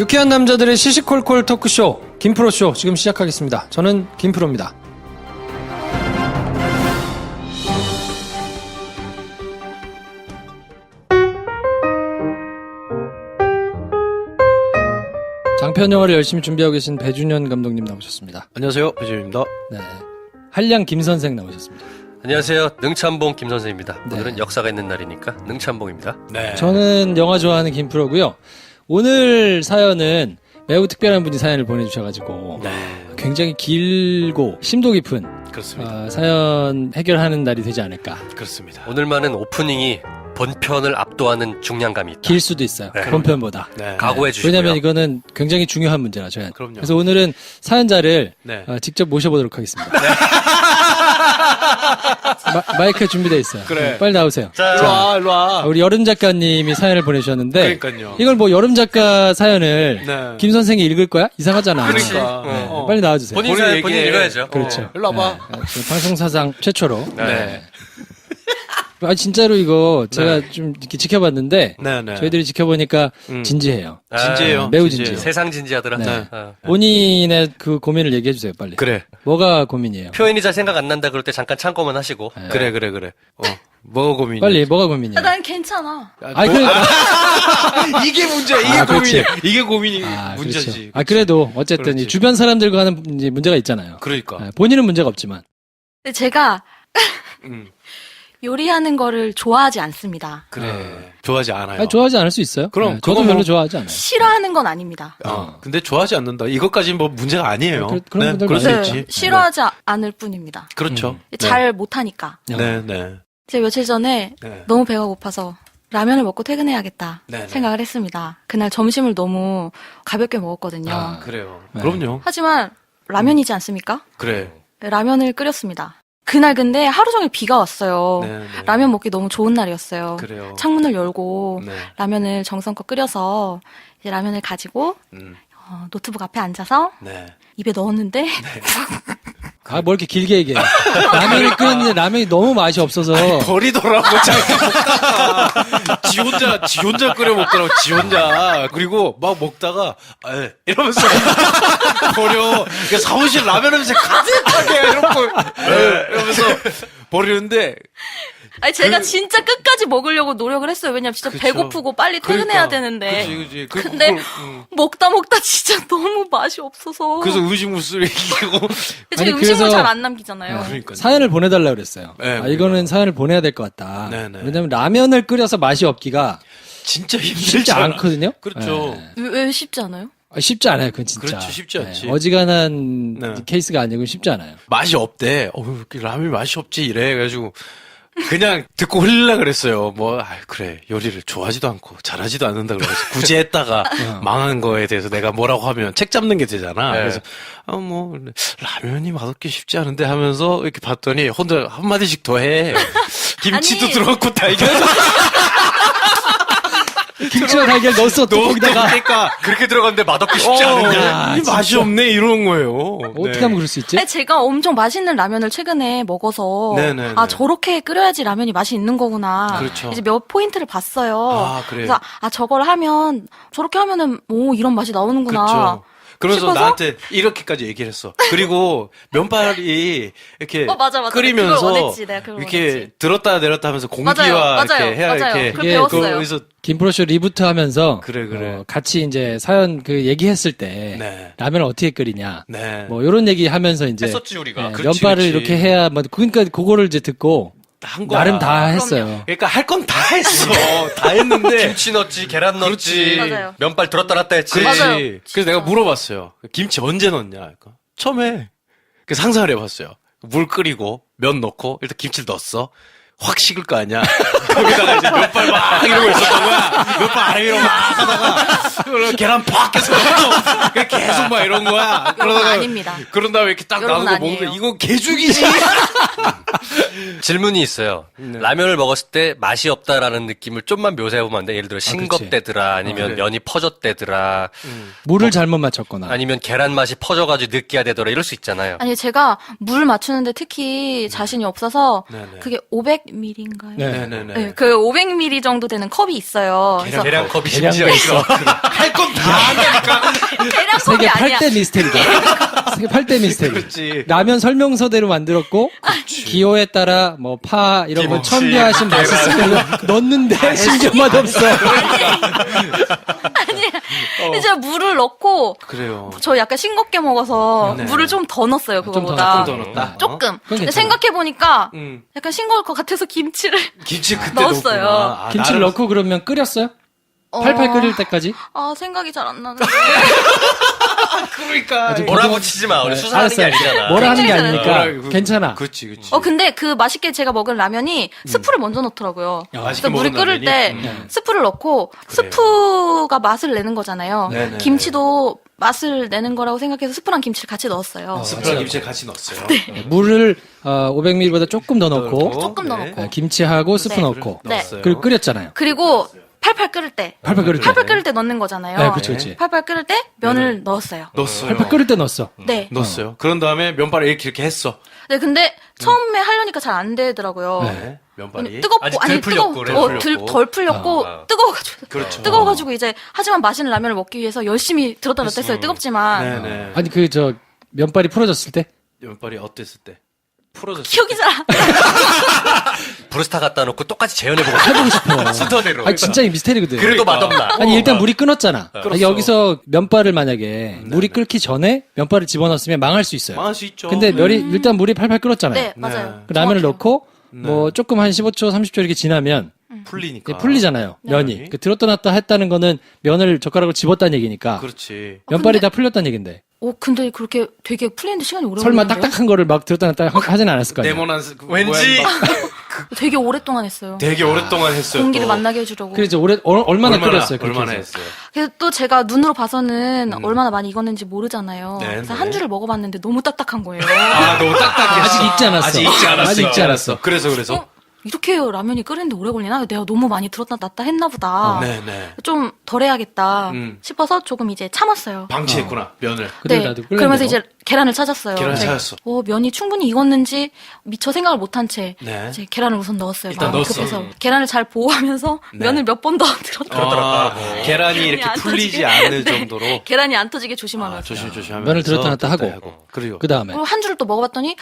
유쾌한 남자들의 시시콜콜 토크쇼 김프로쇼 지금 시작하겠습니다. 저는 김프로입니다. 장편 영화를 열심히 준비하고 계신 배준현 감독님 나오셨습니다. 안녕하세요, 배준현입니다. 네, 한량 김 선생 나오셨습니다. 안녕하세요. 능참봉 김 선생입니다. 네. 오늘은 역사가 있는 날이니까 능참봉입니다. 네. 저는 영화 좋아하는 김프로고요. 오늘 사연은 매우 특별한 분이 사연을 보내주셔가지고 굉장히 길고 심도 깊은 그렇습니다. 사연 해결하는 날이 되지 않을까. 그렇습니다. 오늘만은 오프닝이 본편을 압도하는 중량감이 있다. 길 수도 있어요. 네. 본편보다. 네. 각오해 주시고요. 왜냐하면 이거는 굉장히 중요한 문제라 저희한테. 그럼요. 그래서 오늘은 사연자를 네. 직접 모셔보도록 하겠습니다. 마이크 준비되어 있어요. 그래. 네, 빨리 나오세요. 자, 일로 와. 우리 여름 작가님이 사연을 보내주셨는데 그러니까요. 이걸 뭐 여름 작가 사연을 네. 김 선생이 읽을 거야? 이상하잖아. 그러니까. 네, 어. 빨리 나와주세요. 본인 사연 본인 읽어야죠. 그렇죠. 일로 와봐. 지금 방송사상 최초로. 네. 진짜로 이거 제가 네. 좀 이렇게 지켜봤는데 네. 저희들이 지켜보니까 진지해요. 진지해요. 매우 진지해요. 진지해요. 세상 진지하더라. 네. 어. 본인의 그 고민을 얘기해 주세요, 빨리. 그래. 뭐가 고민이에요? 표현이 잘 생각 안 난다 그럴 때 잠깐 참고만 하시고. 네. 그래. 뭐가 고민이야? 빨리 뭐가 고민이에요? 난 괜찮아. 이게 문제야. 이게 아, 고민이야. 그렇지. 이게 고민이 그렇죠. 문제지. 그래도 어쨌든 그렇지. 이 주변 사람들과 하는 이제 문제가 있잖아요. 그러니까. 네, 본인은 문제가 없지만. 근데 제가 음. 요리하는 거를 좋아하지 않습니다. 그래. 좋아하지 않아요. 아니, 좋아하지 않을 수 있어요. 그럼 네, 저도 그건 별로 뭐- 좋아하지 않아요. 싫어하는 건 아닙니다. 근데 좋아하지 않는다. 이것까지는 뭐 문제가 아니에요. 그런 분들 그럴 수 많아요. 있지. 싫어하지 않을 뿐입니다. 그렇죠. 잘 못하니까. 네. 제가 며칠 전에 네. 너무 배가 고파서 라면을 먹고 퇴근해야겠다 네. 생각을 했습니다. 그날 점심을 너무 가볍게 먹었거든요. 아. 그래요. 네. 그럼요. 하지만 라면이지 않습니까? 그래. 라면을 끓였습니다. 그날 근데 하루 종일 비가 왔어요. 네. 라면 먹기 너무 좋은 날이었어요. 그래요. 창문을 열고 네. 라면을 정성껏 끓여서 이제 라면을 가지고 음. 노트북 앞에 앉아서 네. 입에 넣었는데 뭘 이렇게 길게 얘기해. 라면을 끓였는데 라면이 너무 맛이 없어서. 버리더라고 자기가 먹다가 지 혼자 끓여 먹더라고 지 혼자. 그리고 막 먹다가 이러면서 버려. 그러니까 사무실 라면 냄새 가득하게 이러면서 버리는데 아니 제가 진짜 끝까지 먹으려고 노력을 했어요. 왜냐면 진짜 그쵸. 배고프고 빨리 퇴근해야 되는데. 그치. 근데 먹다 진짜 너무 맛이 없어서. 그래서 음식물 쓰레기고. 제가 아니, 음식물 그래서- 잘 안 남기잖아요. 그러니까. 사연을 보내달라고 그랬어요. 네, 이거는 사연을 보내야 될 것 같다. 네네. 왜냐면 라면을 끓여서 맛이 없기가 진짜 쉽지 힘들잖아. 않거든요. 그렇죠. 네. 왜 쉽지 않아요? 쉽지 않아요, 그건 진짜. 그렇지, 쉽지 않지. 어지간한 네. 케이스가 아니고 쉽지 않아요. 맛이 없대. 라면 맛이 없지 이래. 그래가지고 그냥 듣고 흘리려 그랬어요. 그래 요리를 좋아하지도 않고 잘하지도 않는다 그래서 굳이 했다가 망한 거에 대해서 내가 뭐라고 하면 책 잡는 게 되잖아. 네. 그래서 라면이 맛없기 쉽지 않은데 하면서 이렇게 봤더니 혼자 한 마디씩 더 해. 김치도 아니. 들어갔고 달걀도 김치와 달걀 넣었어, 또 거기다가. 그러니까 그렇게 들어갔는데 맛없기 쉽지 않은데. 이 맛이 진짜. 없네 이러는 거예요. 어떻게 하면 그럴 수 있지? 아니, 제가 엄청 맛있는 라면을 최근에 먹어서 네네네. 저렇게 끓여야지 라면이 맛이 있는 거구나. 그렇죠. 이제 몇 포인트를 봤어요. 아, 그래요? 그래서 저걸 하면 저렇게 하면은 이런 맛이 나오는구나. 그렇죠. 그러면서 싶어서? 나한테 이렇게까지 얘기를 했어. 그리고 면발이 이렇게 맞아. 끓이면서 그걸 원했지, 내가 그걸 이렇게 원했지. 들었다 내렸다 하면서 공기와 맞아요. 이렇게 해야 맞아요. 이렇게 그걸 이게 배웠어요. 거기서 김프로쇼 리부트 하면서. 그래. 같이 이제 사연 얘기했을 때. 네. 라면을 어떻게 끓이냐. 네. 요런 얘기 하면서 이제. 했었지 우리가. 그렇지, 면발을 그렇지. 이렇게 해야, 그러니까 그거를 이제 듣고. 한 거야. 나름 다 했어요. 그러니까 할 건 다 했어. 다 했는데 김치 넣었지, 계란 넣었지, 그렇지. 맞아요. 면발 들었다 놨다 했지. 그렇지. 맞아요. 그래서 내가 물어봤어요. 김치 언제 넣냐? 그러니까 처음에 그 상상을 해봤어요. 물 끓이고 면 넣고 일단 김치를 넣었어. 확 식을 거 아니야. 거기다가 이제 면발 막 이러고 있었던 거야. 면발 아래 위로 막 하다가 계란 팍 계속 넣고 계속 막 이런 거야. 여러분 아닙니다. 그런 다음에 이렇게 딱 여러분 나오고 아니에요. 먹는데 이거 개죽이지. 질문이 있어요. 네. 라면을 먹었을 때 맛이 없다라는 느낌을 좀만 묘사해보면 안 돼? 예를 들어 그치. 싱겁대더라, 아니면 그래. 면이 퍼졌대더라, 물을 잘못 맞췄거나. 아니면 계란 맛이 퍼져가지고 느끼하대더라 이럴 수 있잖아요. 아니 제가 물 맞추는데 특히 자신이 없어서 네네. 그게 500ml인가요? 네. 네네네. 네, 그 500ml 정도 되는 컵이 있어요. 그래서 계량컵이 계량컵 심지어 있어. 할 건 다 한다니까. 계량컵이 세계 아니야. 8대 미스테리다. 세계 8대 미스테리. 그렇지. 라면 설명서대로 만들었고 기호에 따라 뭐 파 이런 거 김치, 첨가하신 맛있을 걸로 넣었는데 심지어 맛없어. 이제 물을 넣고 그래요. 저 약간 싱겁게 먹어서 네. 물을 좀 더 넣었어요 더, 그거보다. 조금 더 넣었다. 조금. 근데 괜찮아. 생각해 보니까 음. 약간 싱거울 것 같아서 김치를 김치 그때 넣었어요. 넣었구나. 아, 김치를 나름- 넣고 그러면 끓였어요? 팔팔 끓일 때까지? 아 생각이 잘 안 나는데. 그러니까. 아직 몰아붙이지 마. 우리 수사하는 게 알았어요. 아니잖아. 뭐라 하는 게 아니니까 뭐라- 괜찮아. 그렇지, 그렇지. 근데 그 맛있게 제가 먹은 라면이 스프를 먼저 넣더라고요. 맛있게 그래서 물이 먹은 끓을 라면이? 때 스프를 넣고 그래요. 스프가 맛을 내는 거잖아요. 네네. 김치도 맛을 내는 거라고 생각해서 스프랑 김치를 같이 넣었어요. 스프랑 김치 같이 넣었어요. 물을 500ml보다 조금 더 넣고 조금 더 넣고. 김치하고 스프 네. 넣고 네. 넣었어요. 그리고 끓였잖아요. 그리고 팔팔 끓을 때. 팔팔 끓일 때. 팔팔 끓을 때 넣는 거잖아요. 네, 그렇죠, 그렇지. 팔팔 끓을 때 면을 넣었어요. 넣었어요. 팔팔 끓일 때 넣었어. 네. 넣었어요. 그런 다음에 면발을 이렇게 했어. 네, 근데 처음에 하려니까 잘 안 되더라고요. 네. 면발이. 뜨겁고 아직 아니 덜 풀렸고, 그래. 덜 풀렸고 아. 뜨거워가지고 그렇죠. 뜨거워가지고 이제 하지만 맛있는 라면을 먹기 위해서 열심히 들었다 놨다 했어요. 뜨겁지만 네네. 아니 그 저 면발이 풀어졌을 때 면발이 어땠을 때? 풀어졌을 기억이 잘 안 나. 브루스타 갖다 놓고 똑같이 재현해보고 해보고 싶어. 순서대로. 아니 진짜 이 미스테리거든. 그래도 맛없나? 아니 일단 물이 끊었잖아. 그렇죠. 여기서 면발을 만약에 물이 끓기 전에 면발을 집어넣었으면 망할 수 있어요. 망할 수 있죠. 근데 일단 물이 팔팔 끓었잖아요. 네, 맞아요. 그 라면을 정확해요. 넣고 뭐 조금 한 15초, 30초 이렇게 지나면 풀리니까. 이게 풀리잖아요. 면이. 그 들었다 놨다 했다는 거는 면을 젓가락으로 집었다는 얘기니까 그렇지. 면발이 근데- 다 풀렸다는 얘긴데. 근데 그렇게 되게 풀리는데 시간이 오래 설마 걸리는데요? 딱딱한 거를 막 들었다 놨다 하진 않았을 거 아니에요. 네모난 왠지 모양 막 되게 오랫동안 했어요. 되게 오랫동안 했어요. 공기를 또. 만나게 해주려고. 그래서 얼마나 끓였어요? 그렇게 얼마나 해서? 했어요. 그래서 또 제가 눈으로 봐서는 얼마나 많이 익었는지 모르잖아요. 네, 그래서 네. 한 줄을 먹어봤는데 너무 딱딱한 거예요. 아, 너무 딱딱했어. 아직 익지 않았어. 아직 익지 않았어. 아직 익지 않았어. 그래서. 이렇게 라면이 끓이는데 오래 걸리나? 내가 너무 많이 들었다 놨다 했나 보다. 네네. 좀 덜 해야겠다 음. 싶어서 조금 이제 참았어요. 방치했구나, 면을. 그대로 놔두고 끓는 그러면서 대로. 이제 계란을 찾았어요. 계란을 근데, 찾았어. 면이 충분히 익었는지 미처 생각을 못한 채 네. 이제 계란을 우선 넣었어요. 일단 마음이 넣었어. 급해서 계란을 잘 보호하면서 네. 면을 몇 번 더 들었다. 아, 계란이 이렇게 안 풀리지 터지게. 않을 네. 정도로. 계란이 안 터지게 조심하면서. 조심하면서. 면을 들었다 놨다 하고. 그리고. 그 다음에 그리고 한 줄을 또 먹어봤더니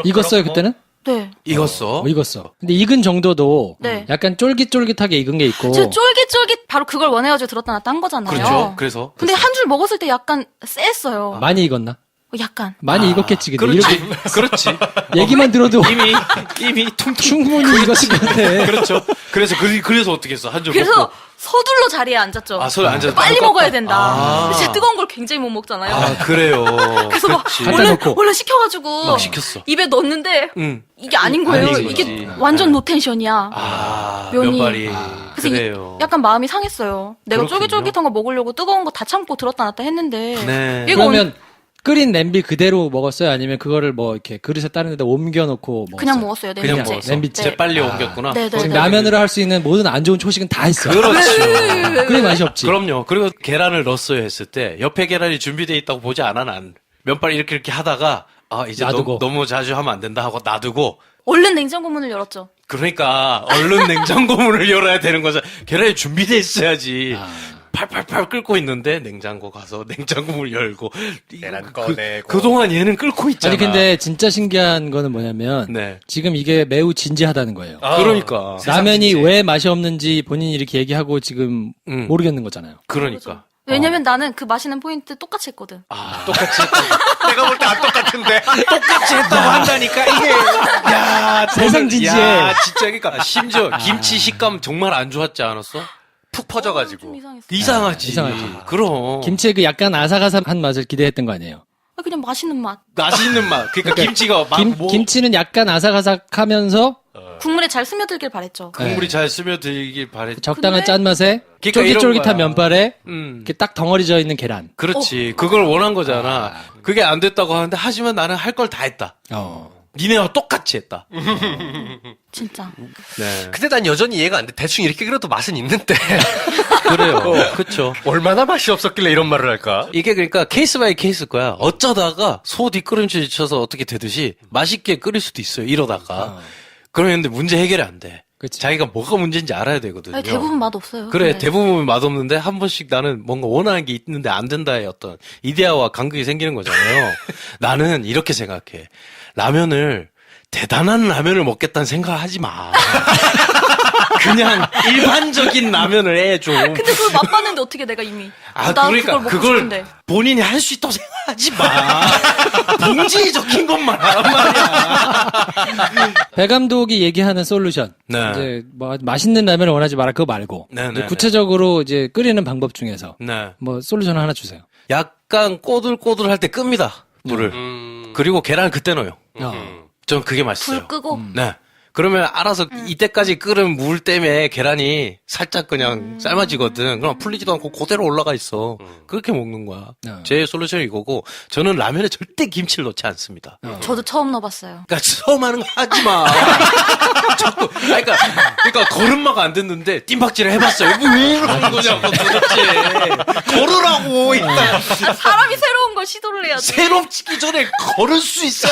익었어요 그때는? 네. 익었어. 익었어. 근데 익은 정도도 네. 약간 쫄깃쫄깃하게 익은 게 있고. 저 쫄깃쫄깃 바로 그걸 원해가지고 들었다 놨다 한 거잖아요. 그렇죠. 그래서. 근데 한 줄 먹었을 때 약간 쎄했어요. 많이 익었나? 약간. 많이 익었겠지. 근데 그렇지. 이렇게 그렇지. 얘기만 들어도 이미 퉁퉁. 충분히 익었을 것 같아. 그렇죠. 그래서 어떻게 했어? 한 줄 그래서 먹고. 서둘러 자리에 앉았죠. 아, 서로 앉아서 빨리 꺾었다. 먹어야 된다. 아. 근데 제가 뜨거운 걸 굉장히 못 먹잖아요. 아, 그래요. 그래서 막 그렇지. 갖다 놓고. 얼른 시켜가지고 막 시켰어. 입에 넣었는데 응. 이게 아닌 거예요. 아닌 거지. 이게 완전 노텐션이야. 아, 면이. 면발이. 그래서 이게 그래요. 약간 마음이 상했어요. 내가 그렇군요. 쫄깃쫄깃한 거 먹으려고 뜨거운 거 다 참고 들었다 놨다 했는데 네. 얘가 그러면 끓인 냄비 그대로 먹었어요? 아니면 그거를 뭐 이렇게 그릇에 다른 데다 옮겨놓고 먹었어요? 그냥 먹었어요. 그냥 냄비째. 먹었어. 냄비째. 진짜 빨리 옮겼구나. 네, 네, 지금 네. 라면으로 할 수 있는 모든 안 좋은 초식은 다 했어. 그렇죠. 그게 맛이 없지. 그럼요. 그리고 계란을 넣었어요 했을 때 옆에 계란이 준비되어 있다고 보지 않아 난. 면발 이렇게 하다가 이제 놔두고. 너무 자주 하면 안 된다 하고 놔두고 얼른 냉장고 문을 열었죠. 그러니까 얼른 냉장고 문을 열어야 되는 거죠. 계란이 준비돼 있어야지. 팔팔팔 끓고 있는데 냉장고 가서 냉장고 문 열고 계란 꺼내고. 그동안 얘는 끓고 있잖아. 아니 근데 진짜 신기한 거는 뭐냐면 네. 지금 이게 매우 진지하다는 거예요. 그러니까 라면이 왜 맛이 없는지 본인이 이렇게 얘기하고 지금 모르겠는 거잖아요. 그러니까. 왜냐면 나는 그 맛있는 포인트 똑같이 했거든. 똑같이 내가 볼 때 안 똑같은데 똑같이 했다고 한다니까 이게 야 세상 진지해. 야 진짜 그러니까 심지어 김치 식감 정말 안 좋았지 않았어? 푹 퍼져가지고. 좀 이상했어. 이상하지. 이상하지. 그럼 김치의 그 약간 아삭아삭한 맛을 기대했던 거 아니에요? 그냥 맛있는 맛. 맛있는 맛. 그러니까 김치가 막 김치는 약간 아삭아삭하면서 국물에 잘 스며들길 바랬죠. 국물이 잘 스며들길 바랬. 적당한 근데- 짠맛에 그러니까 이런 쫄깃쫄깃한 거야. 면발에 음. 이렇게 딱 덩어리져 있는 계란. 그렇지. 그걸 원한 거잖아. 그게 안 됐다고 하는데 하지만 나는 할 걸 다 했다. 니네와 똑같이 했다. 진짜. 네. 근데 난 여전히 이해가 안 돼. 대충 이렇게 끓여도 맛은 있는데. 그래요. 그쵸. 얼마나 맛이 없었길래 이런 말을 할까? 이게 그러니까 케이스 바이 케이스일 거야. 어쩌다가 소 뒷걸음질 쳐서 어떻게 되듯이 맛있게 끓일 수도 있어요. 이러다가. 그러면 근데 문제 해결이 안 돼. 그치. 자기가 뭐가 문제인지 알아야 되거든요. 아니, 대부분 맛 없어요. 그래, 네. 대부분 맛없는데 한 번씩 나는 뭔가 원하는 게 있는데 안 된다의 어떤 이데아와 간극이 생기는 거잖아요. 나는 이렇게 생각해. 라면을 대단한 라면을 먹겠다는 생각을 하지 마. 그냥 일반적인 라면을 해 좀. 근데 그걸 맛봤는데 어떻게 내가 이미. 아, 나 그러니까 그걸 먹고 싶은데. 본인이 할 수 있다고 생각하지 마. 봉지에 적힌 것만 하란 말이야. 배 감독이 얘기하는 솔루션. 네. 이제 뭐 맛있는 라면을 원하지 마라 그거 말고 네, 이제 네, 구체적으로 이제 끓이는 방법 중에서 네. 뭐 솔루션 하나 주세요. 약간 꼬들꼬들할 때 끕니다. 물을. 그리고 계란을 그때 넣어요. 전 그게 맛있어요. 불 끄고. 네. 그러면 알아서 이때까지 끓은 물 때문에 계란이 살짝 그냥 삶아지거든. 그럼 풀리지도 않고 그대로 올라가 있어. 그렇게 먹는 거야. 제 솔루션이 이거고, 저는 라면에 절대 김치를 넣지 않습니다. 저도 처음 넣어봤어요. 그러니까 처음 하는 거 하지 마. 자꾸, 그러니까 걸음마가 안 됐는데 뜀박질을 해봤어요. 왜 이러는 거냐고 도대체. 걸으라고 일단. 사람이 새로운 걸 시도를 해야지. 새롭지기 전에 걸을 수 있어.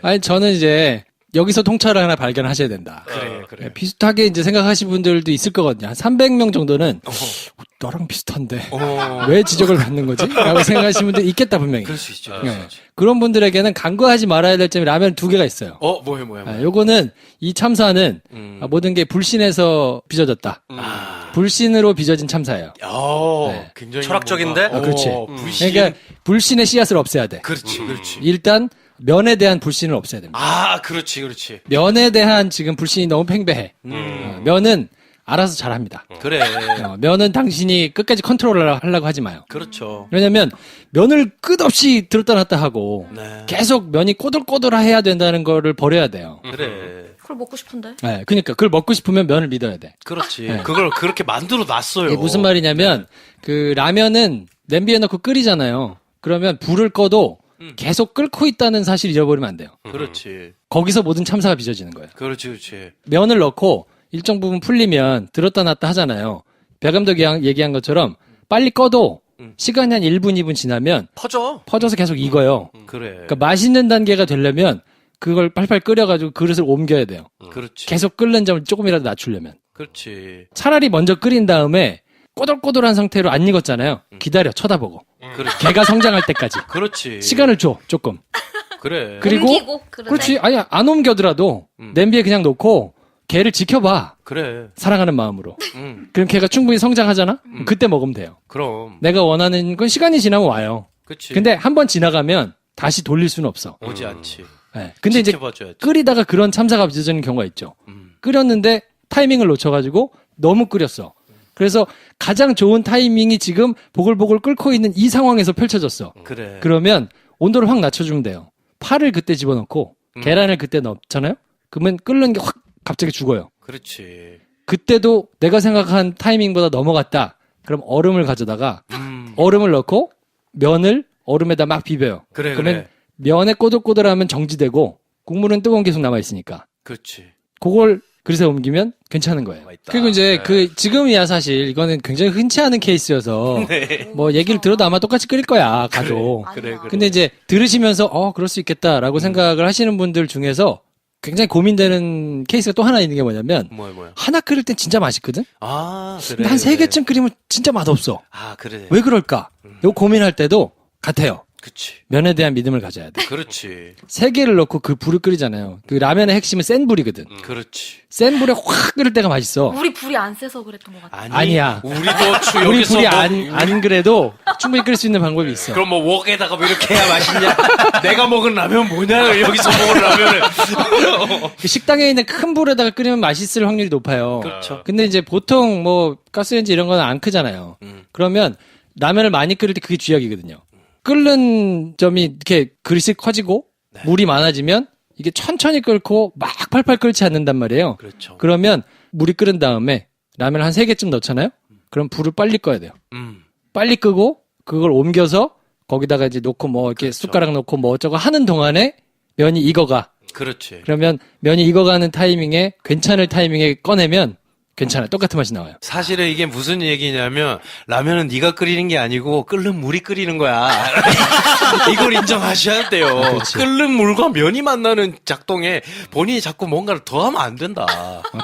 아니 저는 이제 여기서 통찰을 하나 발견하셔야 된다. 그래. 비슷하게 이제 생각하시는 분들도 있을 거거든요. 한 300명 정도는 너랑 비슷한데 왜 지적을 받는 거지? 라고 생각하시는 분들 있겠다 분명히. 그럴 수 있죠. 네. 그런 분들에게는 간과하지 말아야 될 점이 라면 두 개가 있어요. 뭐야. 요거는 이 참사는 모든 게 불신에서 빚어졌다. 불신으로 빚어진 참사예요. 네. 굉장히 철학적인데? 그렇지. 불신. 그러니까 불신의 씨앗을 없애야 돼. 그렇지. 일단 면에 대한 불신을 없애야 됩니다. 아, 그렇지. 면에 대한 지금 불신이 너무 팽배해. 면은 알아서 잘합니다. 그래. 면은 당신이 끝까지 컨트롤을 하려고 하지 마요. 그렇죠. 왜냐면 면을 끝없이 들었다 놨다 하고 네. 계속 면이 꼬들꼬들해야 된다는 거를 버려야 돼요. 그래. 그걸 먹고 싶은데. 네, 그러니까 그걸 먹고 싶으면 면을 믿어야 돼. 그렇지. 네. 그걸 그렇게 만들어 놨어요. 이게 무슨 말이냐면 그 라면은 냄비에 넣고 끓이잖아요. 그러면 불을 꺼도 계속 끓고 있다는 사실 잃어버리면 안 돼요. 그렇지. 거기서 모든 참사가 빚어지는 거예요. 그렇지. 면을 넣고 일정 부분 풀리면 들었다 놨다 하잖아요. 배 감독이 얘기한 것처럼 빨리 꺼도 시간이 한 1분, 2분 지나면 퍼져서 계속 익어요. 그래. 그러니까 맛있는 단계가 되려면 그걸 팔팔 끓여가지고 그릇을 옮겨야 돼요. 그렇지. 계속 끓는 점을 조금이라도 낮추려면. 그렇지. 차라리 먼저 끓인 다음에 꼬들꼬들한 상태로 안 익었잖아요. 기다려, 쳐다보고. 그렇지. 걔가 성장할 때까지. 그렇지. 시간을 줘, 조금. 그래. 그리고 옮기고, 그러네. 그렇지. 아니 안 옮겨더라도 냄비에 그냥 놓고 걔를 지켜봐. 그래. 사랑하는 마음으로. 그럼 걔가 충분히 성장하잖아? 그때 먹으면 돼요. 그럼. 내가 원하는 건 시간이 지나면 와요. 그치. 근데 한 번 지나가면 다시 돌릴 수는 없어. 오지 않지. 네. 근데 이제 지켜봐줘야지. 끓이다가 그런 참사가 빚어지는 경우가 있죠. 끓였는데 타이밍을 놓쳐가지고 너무 끓였어. 그래서 가장 좋은 타이밍이 지금 보글보글 끓고 있는 이 상황에서 펼쳐졌어. 그래. 그러면 온도를 확 낮춰주면 돼요. 파를 그때 집어넣고 계란을 그때 넣잖아요? 그러면 끓는 게 확 갑자기 죽어요. 그렇지. 그때도 내가 생각한 타이밍보다 넘어갔다. 그럼 얼음을 가져다가 얼음을 넣고 면을 얼음에다 막 비벼요. 그래, 그러면 그래. 면에 꼬들꼬들하면 정지되고 국물은 뜨거운 게 계속 남아있으니까. 그렇지. 그걸 그릇에 옮기면 괜찮은 거예요. 있다. 그리고 이제 그 지금이야 사실 이거는 굉장히 흔치 않은 케이스여서 뭐 얘기를 들어도 아마 똑같이 끓일 거야 가도. 그래. 근데 이제 들으시면서 그럴 수 있겠다라고 생각을 하시는 분들 중에서 굉장히 고민되는 케이스가 또 하나 있는 게 뭐냐면 뭐야. 하나 끓일 땐 진짜 맛있거든. 아, 그래. 근데 한 세 개쯤 끓이면 진짜 맛없어. 아, 그래. 왜 그럴까? 이거 고민할 때도 같아요. 그치. 면에 대한 믿음을 가져야 돼. 그렇지. 세 개를 넣고 그 불을 끓이잖아요. 그 라면의 핵심은 센 불이거든. 그렇지. 센 불에 확 끓일 때가 맛있어. 우리 불이 안 세서 그랬던 것 같아. 아니야. 우리도 우리 여기서 불이 뭐 안 그래도 충분히 끓일 수 있는 방법이 있어. 그럼 뭐 웍에다가 뭐 이렇게 해야 맛있냐? 내가 먹은 라면 뭐냐? 여기서 먹은 라면을. 그 식당에 있는 큰 불에다가 끓이면 맛있을 확률이 높아요. 그렇죠. 근데 이제 보통 뭐 가스레인지 이런 거는 안 크잖아요. 그러면 라면을 많이 끓일 때 그게 쥐약이거든요. 끓는 점이 이렇게 그릇이 커지고 물이 많아지면 이게 천천히 끓고 막 팔팔 끓지 않는단 말이에요. 그렇죠. 그러면 물이 끓은 다음에 라면을 한 3개쯤 넣잖아요? 그럼 불을 빨리 꺼야 돼요. 빨리 끄고 그걸 옮겨서 거기다가 이제 놓고 뭐 이렇게 숟가락 놓고 뭐 어쩌고 하는 동안에 면이 익어가. 그렇지. 그러면 면이 익어가는 타이밍에 괜찮을 타이밍에 꺼내면 괜찮아요. 똑같은 맛이 나와요. 사실은 이게 무슨 얘기냐면 라면은 네가 끓이는 게 아니고 끓는 물이 끓이는 거야. 이걸 인정하셔야 돼요. 그렇지. 끓는 물과 면이 만나는 작동에 본인이 자꾸 뭔가를 더하면 안 된다.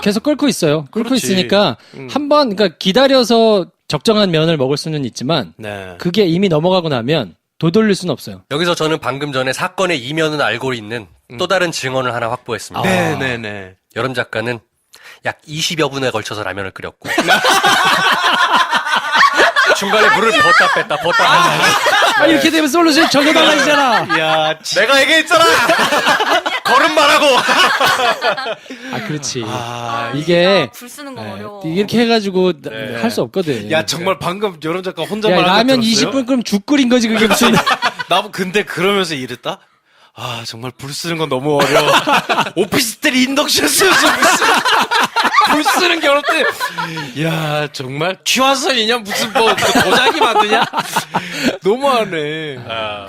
계속 끓고 있어요. 끓고 그렇지. 있으니까 한번 그러니까 기다려서 적정한 면을 먹을 수는 있지만 네. 그게 이미 넘어가고 나면 되돌릴 수는 없어요. 여기서 저는 방금 전에 사건의 이면을 알고 있는 또 다른 증언을 하나 확보했습니다. 네네네. 여름 작가는 약 20여 분에 걸쳐서 라면을 끓였고 중간에 물을 벗다 뺐다 아, 이렇게 되면 솔루션 적어달라지잖아. 야, 내가 얘기했잖아. 걸음말하고. 아, 그렇지. 이게 이게 불 쓰는 거 네, 어려워. 이렇게 해가지고 네. 할 수 없거든. 야 정말 방금 여름 작가 혼자 야, 말한 거 라면 들었어요? 20분 끓으면 죽 끓인 거지 그게 무슨. 나 근데 그러면서 이랬다. 아 정말 불 쓰는 건 너무 어려워. 오피스텔 인덕션 쓰면서 불 쓰는 게 어렵대. 야 정말 취화선이냐 무슨 뭐 도자기 만드냐? 너무하네.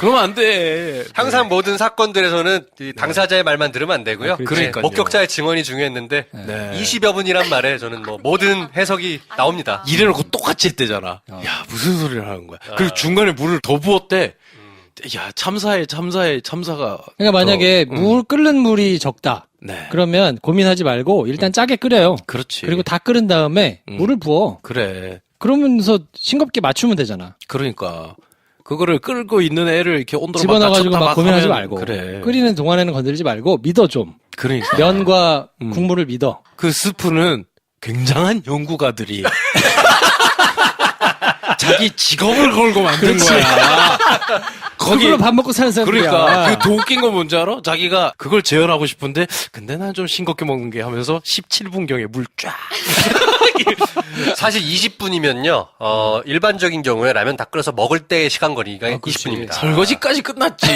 그러면 안 돼. 항상 모든 사건들에서는 이 당사자의 말만 들으면 안 되고요. 그렇지. 그러니까요. 목격자의 증언이 중요했는데 네. 20여 분이란 말에 저는 뭐 모든 해석이 나옵니다. 이래놓고 똑같이 했대잖아. 야 무슨 소리를 하는 거야. 그리고 중간에 물을 더 부었대. 야 참사가. 그러니까 만약에 더, 물 끓는 물이 적다. 네. 그러면 고민하지 말고 일단 짜게 끓여요. 그렇지. 그리고 다 끓은 다음에 물을 부어. 그래. 그러면서 싱겁게 맞추면 되잖아. 그러니까 그거를 끌고 있는 애를 이렇게 온도를 집어넣어가지고 막 고민하지 하면 말고. 그래. 끓이는 동안에는 건드리지 말고 믿어 좀. 그러니까 면과 국물을 믿어. 그 스프는 굉장한 연구가들이 자기 직업을 걸고 만든 거야. 그걸로 밥 먹고 사는 사람들이야. 그러니까 그 더 웃긴 건 뭔지 알아? 자기가 그걸 재현하고 싶은데 근데 난 좀 싱겁게 먹는 게 하면서 17분경에 물 쫙. 사실 20분이면요. 일반적인 경우에 라면 다 끓여서 먹을 때의 시간 거리가 그렇지. 20분입니다. 설거지까지 끝났지.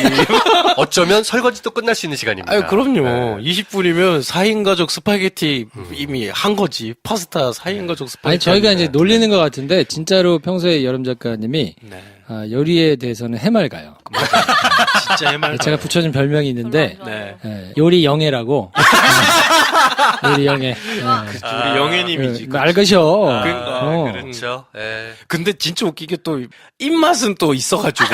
어쩌면 설거지도 끝날 수 있는 시간입니다. 아유 그럼요. 네. 20분이면 4인 가족 스파게티 이미 한 거지. 파스타 4인 가족 스파게티. 아니 저희가 하는데. 이제 놀리는 것 같은데 진짜로 평소에 여름 작가님이 네. 요리에 대해서는 해맑아요. 진짜 해맑아요. 제가 붙여준 별명이 있는데 네. 요리 영예라고. 요리 영예. 우리 영애님이지. 말 것이요. 그러니까. 그렇죠. 예. 근데 진짜 웃기게 또 입맛은 또 있어가지고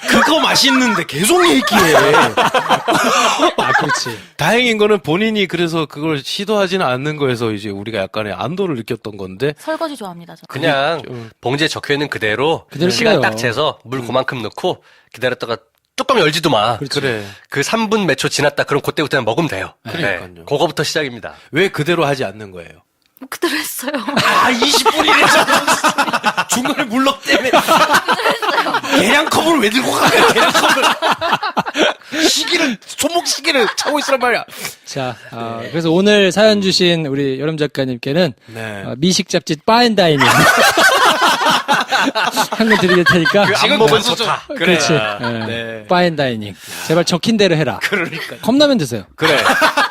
그거 맛있는데 계속 얘기해. 아, 그렇지. 다행인 거는 본인이 그래서 그걸 시도하지는 않는 거에서 이제 우리가 약간의 안도를 느꼈던 건데 설거지 좋아합니다. 저. 그냥 봉지에 적혀 있는 그대로 시간 싫어요. 딱 재서 물 그만큼 넣고 기다렸다가 뚜껑 열지도 마. 그래. 그 3분 몇 초 지났다. 그럼 그때부터 그냥 먹으면 돼요. 그러니까요. 네. 그거부터 시작입니다. 왜 그대로 하지 않는 거예요? 뭐 그대로 했어요. 아 20분이래잖아. 중간에 물럭 때문에 계량컵을 왜 들고 가요? 계량컵을 시계를 손목 시계를 차고 있으란 말이야. 자, 그래서 오늘 사연 주신 우리 여름 작가님께는 네. 미식 잡지 파인다이닝 한 번 드릴 테니까. 그 지금 안목은 가서 좋다. 좀- 그렇지. 그래. 네. 파인다이닝. 제발 적힌 대로 해라. 그러니까. 컵라면 드세요. 그래.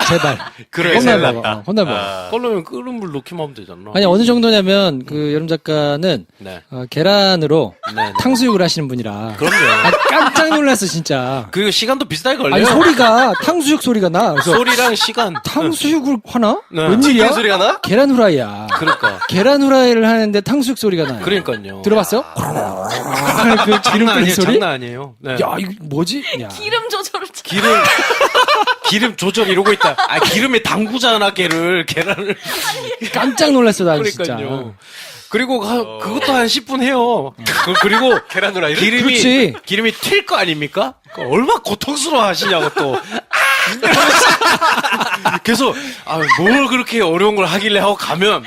제발. 그래. 컵라면 먹어. 컵라면 먹어. 끓으면 끓은 물 넣기만 하면 되잖아. 아니 어느 정도냐면 그 여름 작가는 네. 계란으로 네. 탕수육을 하시는 분이라. 그럼요. 아, 깜짝 놀랐어 진짜. 그 시간도 비슷하게 걸려요. 아니 소리가 탕수육 소리가 나. 그래서 소리랑 시간. 탕수육을 하나? 네. 웬일이야? 무슨 소리가 나? 계란 후라이야. 그러니까. 계란 후라이를 하는데 탕수육 소리가 나요. 그러니까요. 들어봤어요? 그 기름 장난 끓는 아니에요. 소리? 장난 아니에요. 네. 야 이거 뭐지? 야. 기름 조절을 기름 조절 이러고 있다. 아 기름에 담그잖아 계란을. 깜짝 놀랐어 난 진짜. 그러니까요. 그리고 그것도 한 10분 해요. 그리고 계란 후라이를? 그렇지. 기름이 튈 거 아닙니까? 얼마나 고통스러워 하시냐고 또. 그래서 뭘 그렇게 어려운 걸 하길래 하고 가면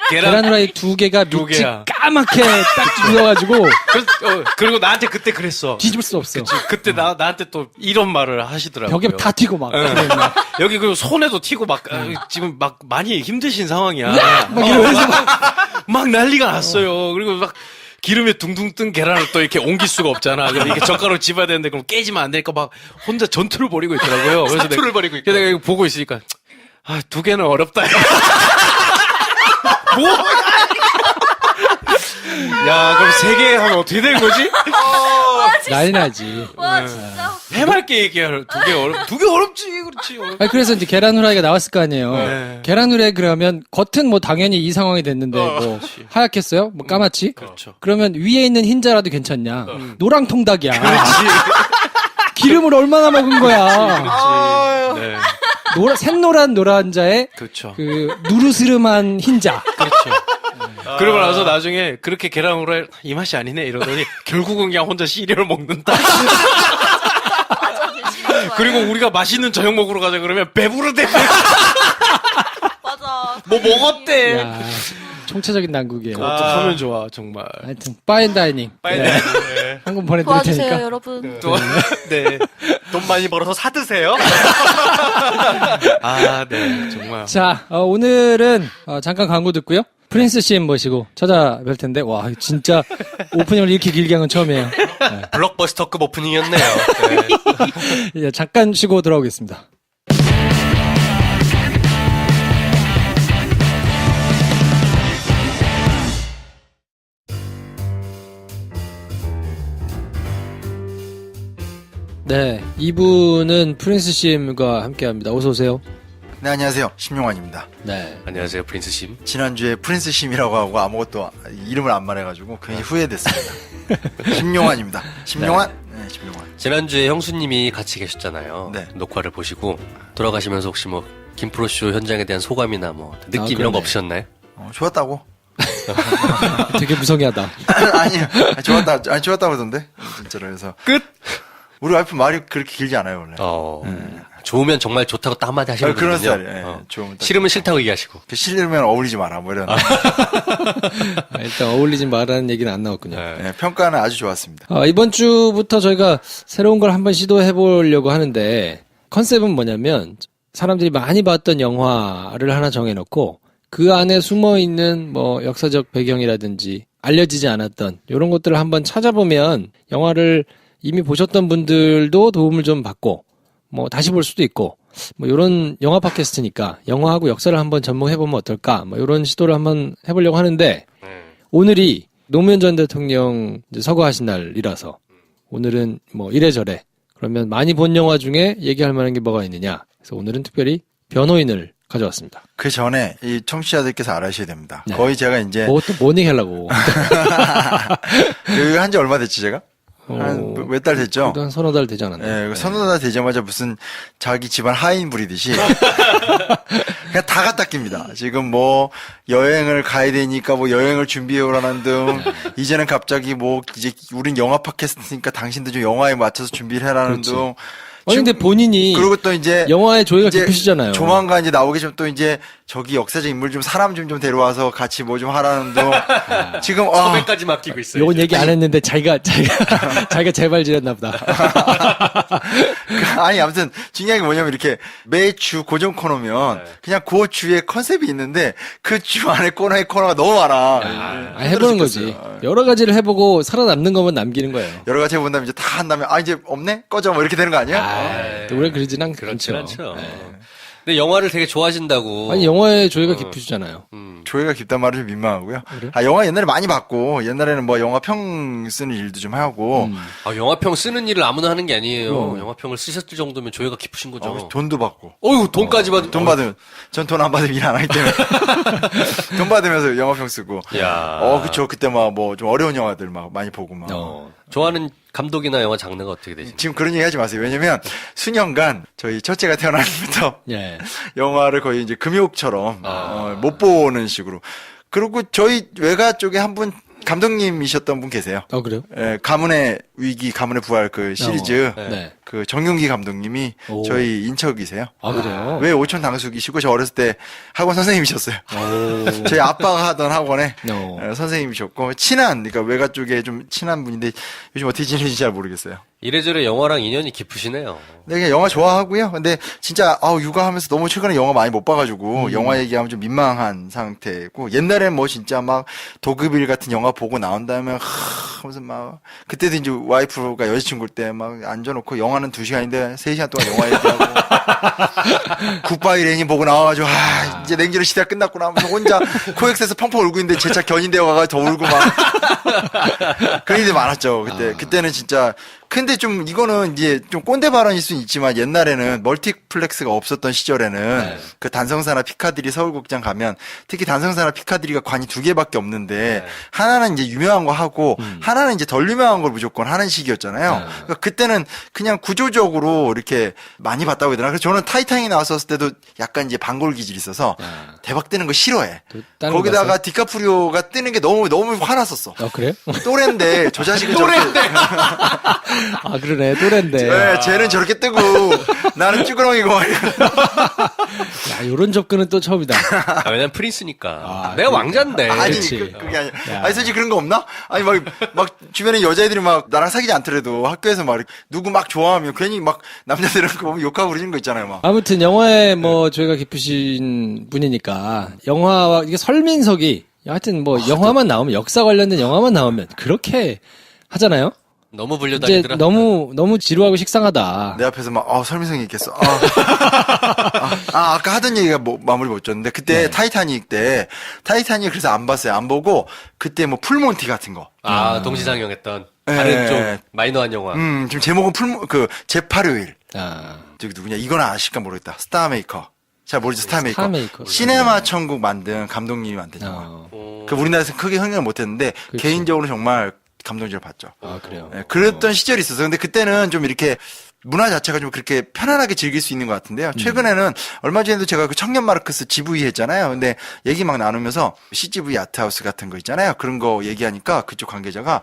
계란 후라이 두 개가 두 밑이 개야. 까맣게 딱 묻어가지고 그리고 나한테 그때 그랬어. 뒤집을 수 없어. 그때 나한테 또 이런 말을 하시더라고요. 벽에 다 튀고 막. 여기 그리고 손에도 튀고 막 지금 막 많이 힘드신 상황이야. 막 이러면서 막 난리가 났어요. 그리고 막 기름에 둥둥 뜬 계란을 또 이렇게 옮길 수가 없잖아. 그럼 이렇게 젓가락으로 집어야 되는데 그럼 깨지면 안 되니까 막 혼자 전투를 벌이고 있더라고요. 그래서 사투를 벌이고 있고. 내가 이거 보고 있으니까 두 개는 어렵다. 뭐? 야, 그럼 3개 하면 어떻게 되는 거지? 난리 나지. 와 진짜 해맑게 얘기할 두 개 어렵지, 그렇지. 아니, 그래서 이제 계란 후라이가 나왔을 거 아니에요. 네. 계란 후라이 그러면 겉은 뭐 당연히 이 상황이 됐는데 뭐 하얗겠어요? 뭐 까맣지? 그렇죠. 그러면 위에 있는 흰자라도 괜찮냐? 노랑 통닭이야. 기름을 얼마나 먹은 거야? 네. 샛노란 노란자에 그렇죠. 그 누르스름한 흰자. 그렇죠. 그러고 나서 나중에 그렇게 계란 후라이 이 맛이 아니네 이러더니 결국은 그냥 혼자 시리얼 먹는다. 그리고 우리가 맛있는 저녁 먹으러 가자 그러면 배부르대. 맞아. 뭐 먹었대. 야, 총체적인 난국이에요. 어떡하면 좋아 정말. 하여튼 파인다이닝. 네. 한번 보내드릴 도와주세요, 테니까. 여러분. 네. 돈 많이 벌어서 사드세요. 아, 네. 정말. 자, 오늘은 잠깐 광고 듣고요. 프린스 씨 모시고 찾아뵐 텐데, 와, 진짜 오프닝을 이렇게 길게 한 건 처음이에요. 블록버스터급 오프닝이었네요. 네. 이제 잠깐 쉬고 돌아오겠습니다. 네, 이분은 프린스 씨과 함께합니다. 어서 오세요. 네, 안녕하세요. 심용환입니다. 네. 안녕하세요, 프린스심. 지난주에 프린스 심이라고 하고 아무것도 이름을 안 말해가지고 괜히 후회됐습니다. 심용환입니다. 심용환? 네, 심용환. 지난주에 형수님이 같이 계셨잖아요. 네. 녹화를 보시고 돌아가시면서 혹시 뭐 김프로쇼 현장에 대한 소감이나 뭐 느낌 이런 그러네. 거 없으셨나요? 좋았다고? 되게 무성의하다. 아니요. 좋았다고 하던데. 진짜로. 그래서. 끝! 우리 와이프 말이 그렇게 길지 않아요, 원래. 좋으면 정말 좋다고 딱 한마디 하시는 그런 분이요. 스타일이에요. 예, 좋으면 딱 싫으면 싫다고 얘기하시고. 싫으면 어울리지 마라, 뭐 이런. 일단 어울리지 말라는 얘기는 안 나왔군요. 네, 평가는 아주 좋았습니다. 이번 주부터 저희가 새로운 걸 한번 시도해 보려고 하는데 컨셉은 뭐냐면 사람들이 많이 봤던 영화를 하나 정해놓고 그 안에 숨어 있는 뭐 역사적 배경이라든지 알려지지 않았던 이런 것들을 한번 찾아보면 영화를 이미 보셨던 분들도 도움을 좀 받고 뭐 다시 볼 수도 있고 뭐 이런 영화 팟캐스트니까 영화하고 역사를 한번 접목해보면 어떨까 뭐 이런 시도를 한번 해보려고 하는데 오늘이 노무현 전 대통령 이제 서거하신 날이라서 오늘은 뭐 이래저래 그러면 많이 본 영화 중에 얘기할 만한 게 뭐가 있느냐 그래서 오늘은 특별히 변호인을 가져왔습니다. 그 전에 이 청취자들께서 알아셔야 됩니다. 네. 거의 제가 이제 또 모닝 하려고 여기 한 지 얼마 됐지 제가? 한 몇 달 됐죠? 한 서너 달 되지 않았나요? 예, 선호다 되자마자 무슨 자기 집안 하인 부리듯이 그냥 다 갖다 낍니다. 지금 뭐 여행을 가야 되니까 뭐 여행을 준비해 오라는 등 이제는 갑자기 뭐 이제 우린 영화 팟캐스트니까 당신도 좀 영화에 맞춰서 준비를 해라는 그렇지. 등 근데 본인이 그리고 또 이제 영화에 조예가 이제 깊으시잖아요. 조만간 이제 나오기 좀 또 이제 저기 역사적 인물 좀 사람 좀 데려와서 같이 뭐 좀 하라는 등 지금 섭외까지 맡기고 있어요. 요건 얘기 안 했는데 자기가 제발 지렸나 보다. 아니 아무튼 중요한 게 뭐냐면 이렇게 매주 고정 코너면 그냥 그 주에 컨셉이 있는데 그 주 안에 코너가 너무 많아. 해보는 거지. 여러 가지를 해보고 살아남는 거면 남기는 거예요. 여러 가지 해본 다음에 이제 다 한 다음에 이제 없네? 꺼져 뭐 이렇게 되는 거 아니야? 오래 그러진 그렇진 않죠. 않죠. 근데 영화를 되게 좋아하신다고. 아니 영화에 조예가 깊으시잖아요. 조회가 깊단 말은 좀 민망하고요. 영화 옛날에 많이 봤고 옛날에는 뭐 영화 평 쓰는 일도 좀 하고 영화평 쓰는 일을 아무나 하는 게 아니에요. 영화평을 쓰셨을 정도면 조예가 깊으신 거죠. 돈도 받고 어휴, 돈까지 받은. 돈 받으면 전 돈 안 받으면 일 안 하기 때문에 돈 받으면서 영화평 쓰고 야. 그쵸 그때 막 뭐 좀 어려운 영화들 막 많이 보고 막 좋아하는 감독이나 영화 장르가 어떻게 되시나요? 지금 그런 얘기 하지 마세요. 왜냐면 수년간 저희 첫째가 태어날 때부터 예. 영화를 거의 이제 금욕처럼 못 보는 식으로. 그리고 저희 외가 쪽에 한 분 감독님이셨던 분 계세요. 그래요? 예, 가문의 위기, 가문의 부활 그 시리즈 네. 그 정윤기 감독님이 오. 저희 인척이세요. 그래요? 왜 오촌 당숙이시고 저 어렸을 때 학원 선생님이셨어요. 저희 아빠가 하던 학원에 선생님이셨고 친한 그러니까 외가 쪽에 좀 친한 분인데 요즘 어떻게 지내는지 잘 모르겠어요. 이래저래 영화랑 인연이 깊으시네요. 네, 그냥 영화 좋아하고요. 근데 진짜 육아하면서 너무 최근에 영화 많이 못 봐가지고 영화 얘기하면 좀 민망한 상태고 옛날엔 뭐 진짜 막 도급일 같은 영화 보고 나온 다음에 무슨 막 그때도 이제 와이프가 여자친구일 때 막 앉아놓고 영화는 2시간인데 3시간 동안 영화 얘기하고 굿바이 레니 보고 나와가지고 이제 냉전의 시대가 끝났구나 하면서 혼자 코엑스에서 펑펑 울고 있는데 제 차 견인되어 가가지고 더 울고 막 그런 일이 많았죠. 그때는 진짜 근데 좀 이거는 이제 좀 꼰대 발언일 수는 있지만 옛날에는 멀티플렉스가 없었던 시절에는 그 단성사나 피카디리 서울극장 가면 특히 단성사나 피카디리가 관이 2개밖에 없는데 하나는 이제 유명한 거 하고 하나는 이제 덜 유명한 걸 무조건 하는 시기였잖아요. 그러니까 그때는 그냥 구조적으로 이렇게 많이 봤다고 해야 되나? 그래서 저는 타이타닉이 나왔었을 때도 약간 이제 반골 기질이 있어서 대박 뜨는 거 싫어해. 다른 거 거기다가 봤어요? 디카프리오가 뜨는 게 너무 화났었어. 그래요? 또래인데 저 자식은 저렇게 아, 그러네. 또래인데. 네, 쟤는 저렇게 뜨고 나는 쭈그렁이고 야, 요런 접근은 또 처음이다. 아, 왜냐면 프린스니까. 내가 왕자인데. 아니 그치. 그게 아니야. 야. 아니 솔직히 그런 거 없나? 아니 막 주변에 여자애들이 막 나랑 사귀지 않더라도 학교에서 막 누구 막 좋아하면 괜히 막 남자들은 그거 보면 욕하고 그러는 거 있잖아요. 막 아무튼 영화에 뭐 저희가 깊으신 분이니까 영화와 이게 설민석이 하여튼 뭐 영화만 나오면 역사 관련된 영화만 나오면 그렇게 하잖아요. 너무 이제 불려다니더라. 너무 지루하고 식상하다. 내 앞에서 막 설민성이 있겠어. 아까 하던 얘기가 뭐 마무리 못 졌는데 그때 타이타닉 그래서 안 봤어요. 안 보고 그때 뭐 풀몬티 같은 거. 아, 동시상영했던 네. 다른 좀 마이너한 영화. 지금 제목은 제8요일. 아, 저기 누구냐? 이건 아실까 모르겠다. 스타메이커. 잘 모르죠, 스타메이커. 스타메이커. 시네마 천국 만든 감독님이 만든 영화. 그 우리나라에서 크게 흥행을 못했는데 그치. 개인적으로 정말 감동적으로 봤죠. 아 그래요. 네, 그랬던 시절이 있었어요. 근데 그때는 좀 이렇게 문화 자체가 좀 그렇게 편안하게 즐길 수 있는 것 같은데요. 최근에는 얼마 전에도 제가 그 청년 마르크스 GV 했잖아요. 근데 얘기 막 나누면서 CGV 아트하우스 같은 거 있잖아요. 그런 거 얘기하니까 그쪽 관계자가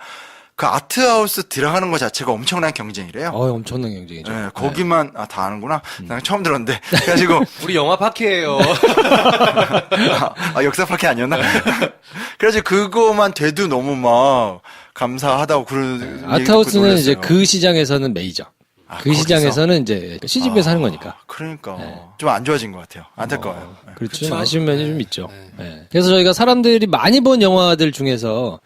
그 아트하우스 들어가는 것 자체가 엄청난 경쟁이래요. 엄청난 경쟁이죠. 네, 거기만 다 아는구나. 난 처음 들었는데 그래가지고 우리 영화 파키예요. 역사 파케 아니었나? 그래가지고 그거만 돼도 너무 막 감사하다고 그런 아트하우스는 이제 그 시장에서는 메이저. 그 거기서? 시장에서는 이제 CGV에서 하는 거니까. 그러니까 좀 안 좋아진 것 같아요. 안타까워요. 네. 그렇죠. 좀 아쉬운 면이 좀 있죠. 네. 그래서 저희가 사람들이 많이 본 영화들 중에서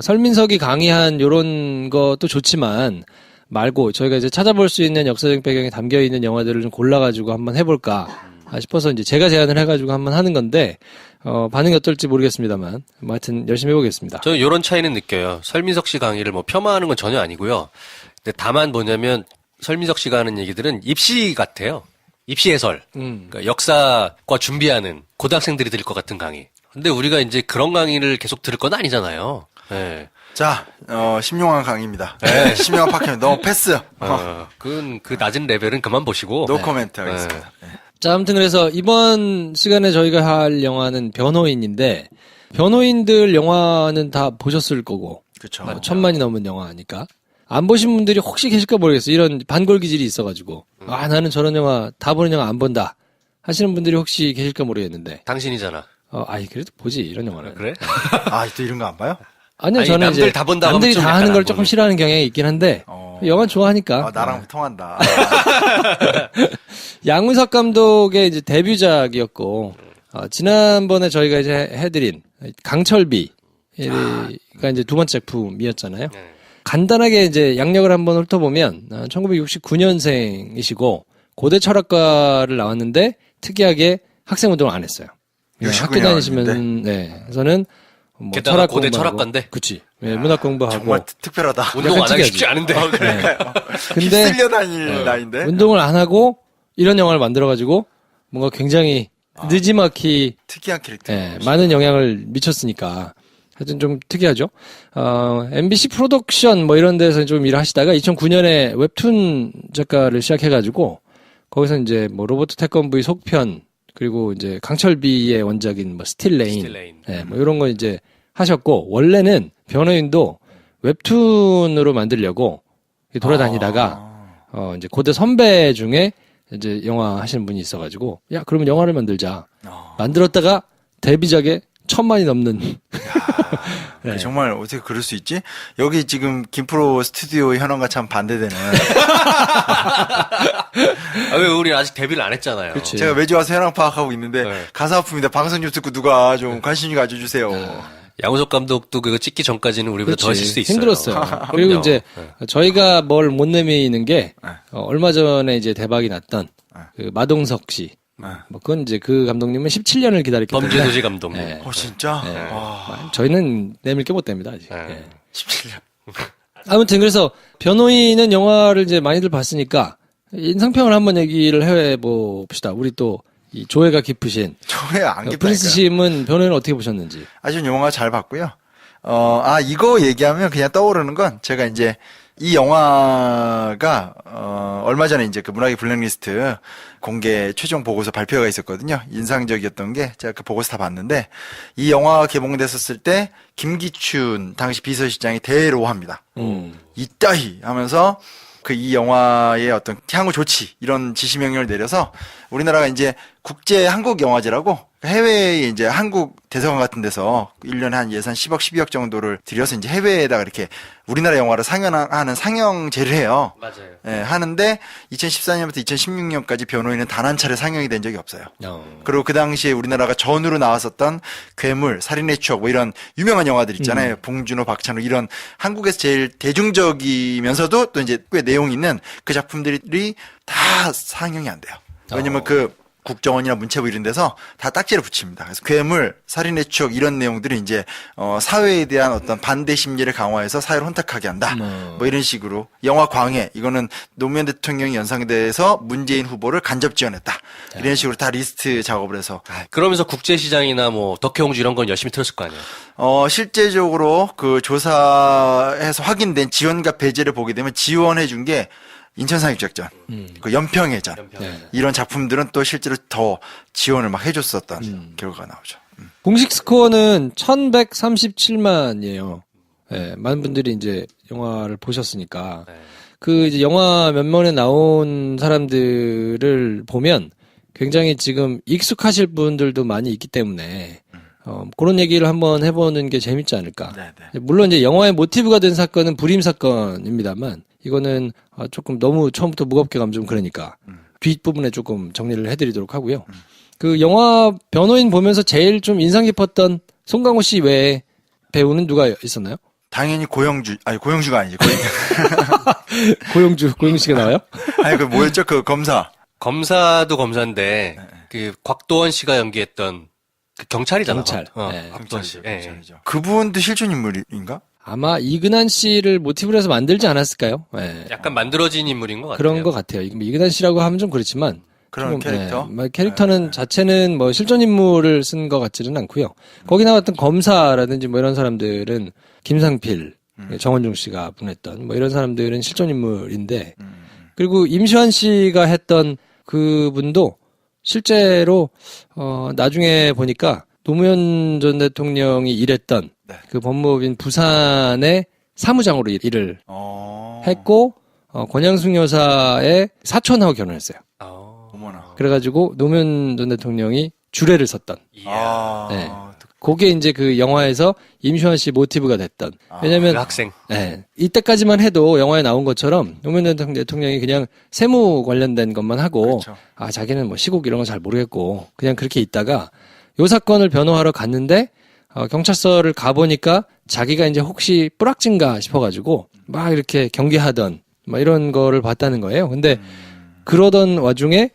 설민석이 강의한 요런 것도 좋지만 말고 저희가 이제 찾아볼 수 있는 역사적 배경에 담겨 있는 영화들을 좀 골라가지고 한번 해볼까 싶어서 이제 제가 제안을 해가지고 한번 하는 건데 반응이 어떨지 모르겠습니다만 뭐 하여튼 열심히 해보겠습니다. 저는 이런 차이는 느껴요. 설민석 씨 강의를 뭐 폄하하는 건 전혀 아니고요. 근데 다만 뭐냐면 설민석 씨가 하는 얘기들은 입시 같아요. 입시 해설. 그러니까 역사과 준비하는 고등학생들이 들을 것 같은 강의. 근데 우리가 이제 그런 강의를 계속 들을 건 아니잖아요. 네. 자, 심용환 강의입니다. 심용환 파케 너 패스. 그건 그 낮은 레벨은 그만 보시고. 노 코멘트 하겠습니다. 네. 자, 아무튼 그래서 이번 시간에 저희가 할 영화는 변호인인데 변호인들 영화는 다 보셨을 거고 그쵸. 1000만이 넘은 영화니까 안 보신 분들이 혹시 계실까 모르겠어요. 이런 반골 기질이 있어가지고 나는 저런 영화 다 보는 영화 안 본다 하시는 분들이 혹시 계실까 모르겠는데 당신이잖아. 아이 그래도 보지 이런 영화는. 그래? 또 이런 거 안 봐요? 아니요 아니, 저는 남들 이제 다 본다고 남들이 하면 좀 다 약간 하는 걸 안 조금 보는. 싫어하는 경향이 있긴 한데 영화 좋아하니까. 나랑 통한다. 양훈석 감독의 이제 데뷔작이었고 지난번에 저희가 이제 해드린 강철비가 이제 두 번째 작품이었잖아요. 간단하게 이제 양력을 한번 훑어보면 1969년생이시고 고대 철학과를 나왔는데 특이하게 학생 운동을 안 했어요. 학교 69년 다니시면 그래서는 뭐 게다가 철학 고대 공부하고, 철학과인데? 그치. 문학 공부하고. 정말 특별하다. 운동 안 하기 특이하지. 쉽지 않은데. 근데 휩쓸려 다닐 나이인데. 운동을 안 하고 이런 영화를 만들어가지고 뭔가 굉장히 느지막이 특이한 캐릭터. 많은 영향을 미쳤으니까 하여튼 좀 특이하죠. MBC 프로덕션 뭐 이런 데서 좀 일을 하시다가 2009년에 웹툰 작가를 시작해가지고 거기서 이제 뭐 로버트 태권브의 속편 그리고 이제 강철비의 원작인 뭐 스틸레인. 뭐 이런 거 이제 하셨고 원래는 변호인도 웹툰으로 만들려고 돌아다니다가 이제 고대 선배 중에 이제 영화 하시는 분이 있어가지고 야 그러면 영화를 만들자. 만들었다가 데뷔작에 1000만이 넘는. 네. 정말 어떻게 그럴 수 있지? 여기 지금 김프로 스튜디오 현황과 참 반대되는. 왜 우리 아직 데뷔를 안 했잖아요. 그치. 제가 매주 와서 현황 파악하고 있는데 가사 아픕니다. 방송 좀 듣고 누가 좀 관심 좀 가져주세요. 양우석 감독도 그거 찍기 전까지는 우리보다 더 하실 수 있어요. 힘들었어요. 그리고 이제 저희가 뭘 못 내미는 게 얼마 전에 이제 대박이 났던 그 마동석 씨. 뭐 그건 이제 그 감독님은 17년을 기다렸기 때문에. 범죄도시 감독. 진짜? 저희는 내밀 게 못 됩니다 아직. 17년. 아무튼 그래서 변호인은 영화를 이제 많이들 봤으니까 인상평을 한번 얘기를 해봅시다. 우리 또 이 조예가 깊으신 저에 안 깊다니까요. 프린스 심은 변호인을 어떻게 보셨는지. 아주 영화 잘 봤고요. 이거 얘기하면 그냥 떠오르는 건 제가 이제 이 영화가 얼마 전에 이제 그 문학의 블랙리스트 공개 최종 보고서 발표가 있었거든요. 인상적이었던 게 제가 그 보고서 다 봤는데 이 영화 개봉됐었을 때 김기춘 당시 비서실장이 대로합니다. 이따희 하면서 그 이 영화의 어떤 향후 조치 이런 지시 명령을 내려서 우리나라가 이제 국제 한국 영화제라고 해외에 이제 한국 대사관 같은 데서 1년에 한 예산 10억, 12억 정도를 들여서 이제 해외에다가 이렇게 우리나라 영화를 상영하는 상영제를 해요. 맞아요. 예, 하는데 2014년부터 2016년까지 변호인은 단 한 차례 상영이 된 적이 없어요. 그리고 그 당시에 우리나라가 전으로 나왔었던 괴물, 살인의 추억 뭐 이런 유명한 영화들 있잖아요. 봉준호, 박찬호 이런 한국에서 제일 대중적이면서도 또 이제 꽤 내용 있는 그 작품들이 다 상영이 안 돼요. 왜냐면 그 국정원이나 문체부 이런 데서 다 딱지를 붙입니다. 그래서 괴물, 살인의 추억 이런 내용들이 이제 사회에 대한 어떤 반대 심리를 강화해서 사회를 혼탁하게 한다. 뭐 이런 식으로 영화 광해 이거는 노무현 대통령이 연상돼서 문재인 후보를 간접 지원했다. 이런 식으로 다 리스트 작업을 해서 그러면서 국제시장이나 뭐 덕혜옹주 이런 건 열심히 틀었을 거 아니에요. 실제적으로 그 조사해서 확인된 지원과 배제를 보게 되면 지원해 준 게 인천상륙작전, 그 연평해전 이런 작품들은 또 실제로 더 지원을 막 해줬었던 결과가 나오죠. 공식 스코어는 1137만이에요. 예, 많은 분들이 이제 영화를 보셨으니까. 그 이제 영화 몇 면에 나온 사람들을 보면 굉장히 지금 익숙하실 분들도 많이 있기 때문에 그런 얘기를 한번 해보는 게 재밌지 않을까. 물론 이제 영화의 모티브가 된 사건은 불임 사건입니다만 이거는 조금 너무 처음부터 무겁게 가면 좀 그러니까 뒷부분에 조금 정리를 해드리도록 하고요. 그 영화 변호인 보면서 제일 좀 인상 깊었던 송강호 씨 외에 배우는 누가 있었나요? 당연히 고영주가 아니지. 고영주 씨가 나와요? 아니 그 뭐였죠? 그 검사도 검사인데 그 곽도원 씨가 연기했던 그 경찰이잖아. 경찰. 곽도원 씨. 예. 경찰이죠. 그분도 실존 인물인가? 아마 이근한 씨를 모티브로 해서 만들지 않았을까요? 예. 약간 만들어진 인물인 것 같아요. 그런 것 같아요. 이근한 씨라고 하면 좀 그렇지만 그런 캐릭터? 캐릭터는 자체는 뭐 실존 인물을 쓴 것 같지는 않고요. 거기 나왔던 검사라든지 뭐 이런 사람들은 김상필, 정원중 씨가 분했던 뭐 이런 사람들은 실존 인물인데 그리고 임시완 씨가 했던 그분도 실제로 나중에 보니까 노무현 전 대통령이 일했던 그 법무법인 부산의 사무장으로 일을 했고 권양숙 여사의 사촌하고 결혼했어요. 어머나. 그래가지고 노무현 전 대통령이 주례를 썼던. 네. 그게 이제 그 영화에서 임시완 씨 모티브가 됐던. 왜냐면 그 학생. 네. 이때까지만 해도 영화에 나온 것처럼 노무현 대통령이 그냥 세무 관련된 것만 하고 그렇죠. 자기는 뭐 시국 이런 거 잘 모르겠고 그냥 그렇게 있다가 요 사건을 변호하러 갔는데 경찰서를 가보니까 자기가 이제 혹시 뿌락진가 싶어가지고 막 이렇게 경계하던 막 이런 거를 봤다는 거예요. 근데 그러던 와중에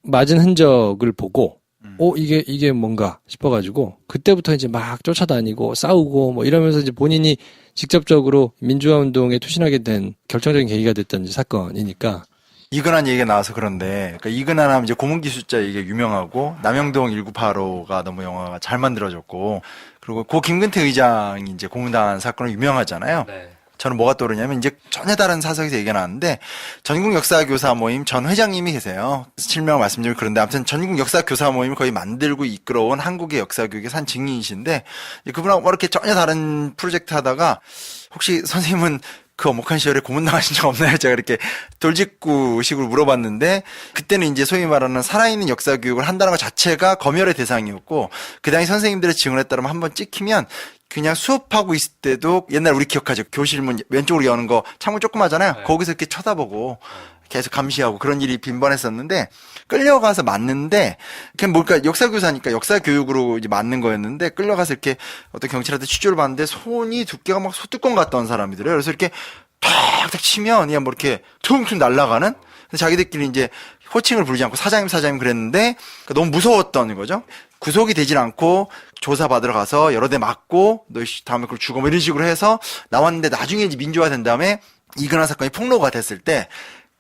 맞은 흔적을 보고 이게 뭔가 싶어가지고 그때부터 이제 막 쫓아다니고 싸우고 뭐 이러면서 이제 본인이 직접적으로 민주화 운동에 투신하게 된 결정적인 계기가 됐던 사건이니까. 이근한 얘기가 나와서 그런데, 그러니까 이근한 하면 이제 고문기술자 이게 유명하고, 남영동 1985가 너무 영화가 잘 만들어졌고, 그리고 고 김근태 의장이 이제 고문당한 사건은 유명하잖아요. 네. 저는 뭐가 떠오르냐면 이제 전혀 다른 사석에서 얘기가 나왔는데 전국 역사교사 모임 전 회장님이 계세요. 실명 말씀드리면 그런데 아무튼 전국 역사교사 모임을 거의 만들고 이끌어온 한국의 역사교육의 산 증인이신데 그분하고 뭐 이렇게 전혀 다른 프로젝트 하다가 혹시 선생님은 그 엄혹한 시절에 고문당하신 적 없나요? 제가 이렇게 돌직구식으로 물어봤는데 그때는 이제 소위 말하는 살아있는 역사 교육을 한다는 것 자체가 검열의 대상이었고 그 당시 선생님들의 증언에 따르면 한번 찍히면 그냥 수업하고 있을 때도 옛날 우리 기억하죠. 교실 문 왼쪽으로 여는 거 창문 조그마잖아요. 거기서 이렇게 쳐다보고 계속 감시하고 그런 일이 빈번했었는데 끌려가서 맞는데 그냥 뭘까 역사교사니까 역사교육으로 이제 맞는 거였는데 끌려가서 이렇게 어떤 경찰한테 취조를 받는데 손이 두께가 막 소뚜껑 같던 사람이더래요. 그래서 이렇게 탁탁 치면 그냥 뭐 이렇게 퉁퉁 날아가는 자기들끼리 이제 호칭을 부르지 않고 사장님 그랬는데 너무 무서웠던 거죠. 구속이 되질 않고 조사 받으러 가서 여러 대 맞고 너 다음에 그걸 죽어 뭐 이런 식으로 해서 나왔는데 나중에 이제 민주화 된 다음에 이근한 사건이 폭로가 됐을 때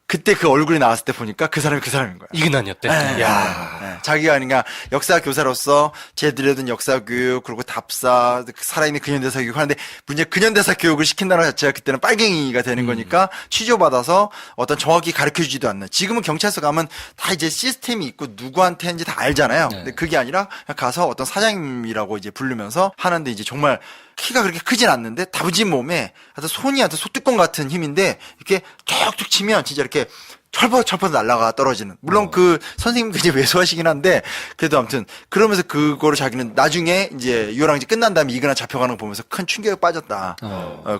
그때 그 얼굴이 나왔을 때 보니까 그 사람이 그 사람인 거야. 이근한이었대. 야, 자기가 그러니까 역사 교사로서 제들여든 역사 교육 그리고 답사 살아있는 근현대사 교육 하는데 문제 근현대사 교육을 시킨다는 것 자체가 그때는 빨갱이가 되는 거니까 취조받아서 어떤 정확히 가르쳐주지도 않는. 지금은 경찰서 가면 다 이제 시스템이 있고 누구한테 했는지 다 알잖아요. 근데 그게 아니라 그냥 가서 어떤 사장님이라고 이제 부르면서 하는데 이제 정말 키가 그렇게 크진 않는데 다부진 몸에 하여튼 손이 하여튼 소뚜껑 같은 힘인데 이렇게 툭툭 치면 진짜 이렇게 철퍼 날라가 떨어지는. 물론 그 선생님 굉장히 왜소하시긴 한데 그래도 아무튼 그러면서 그거를 자기는 나중에 이제 유혈왕지 끝난 다음에 이근한 잡혀가는 거 보면서 큰 충격에 빠졌다.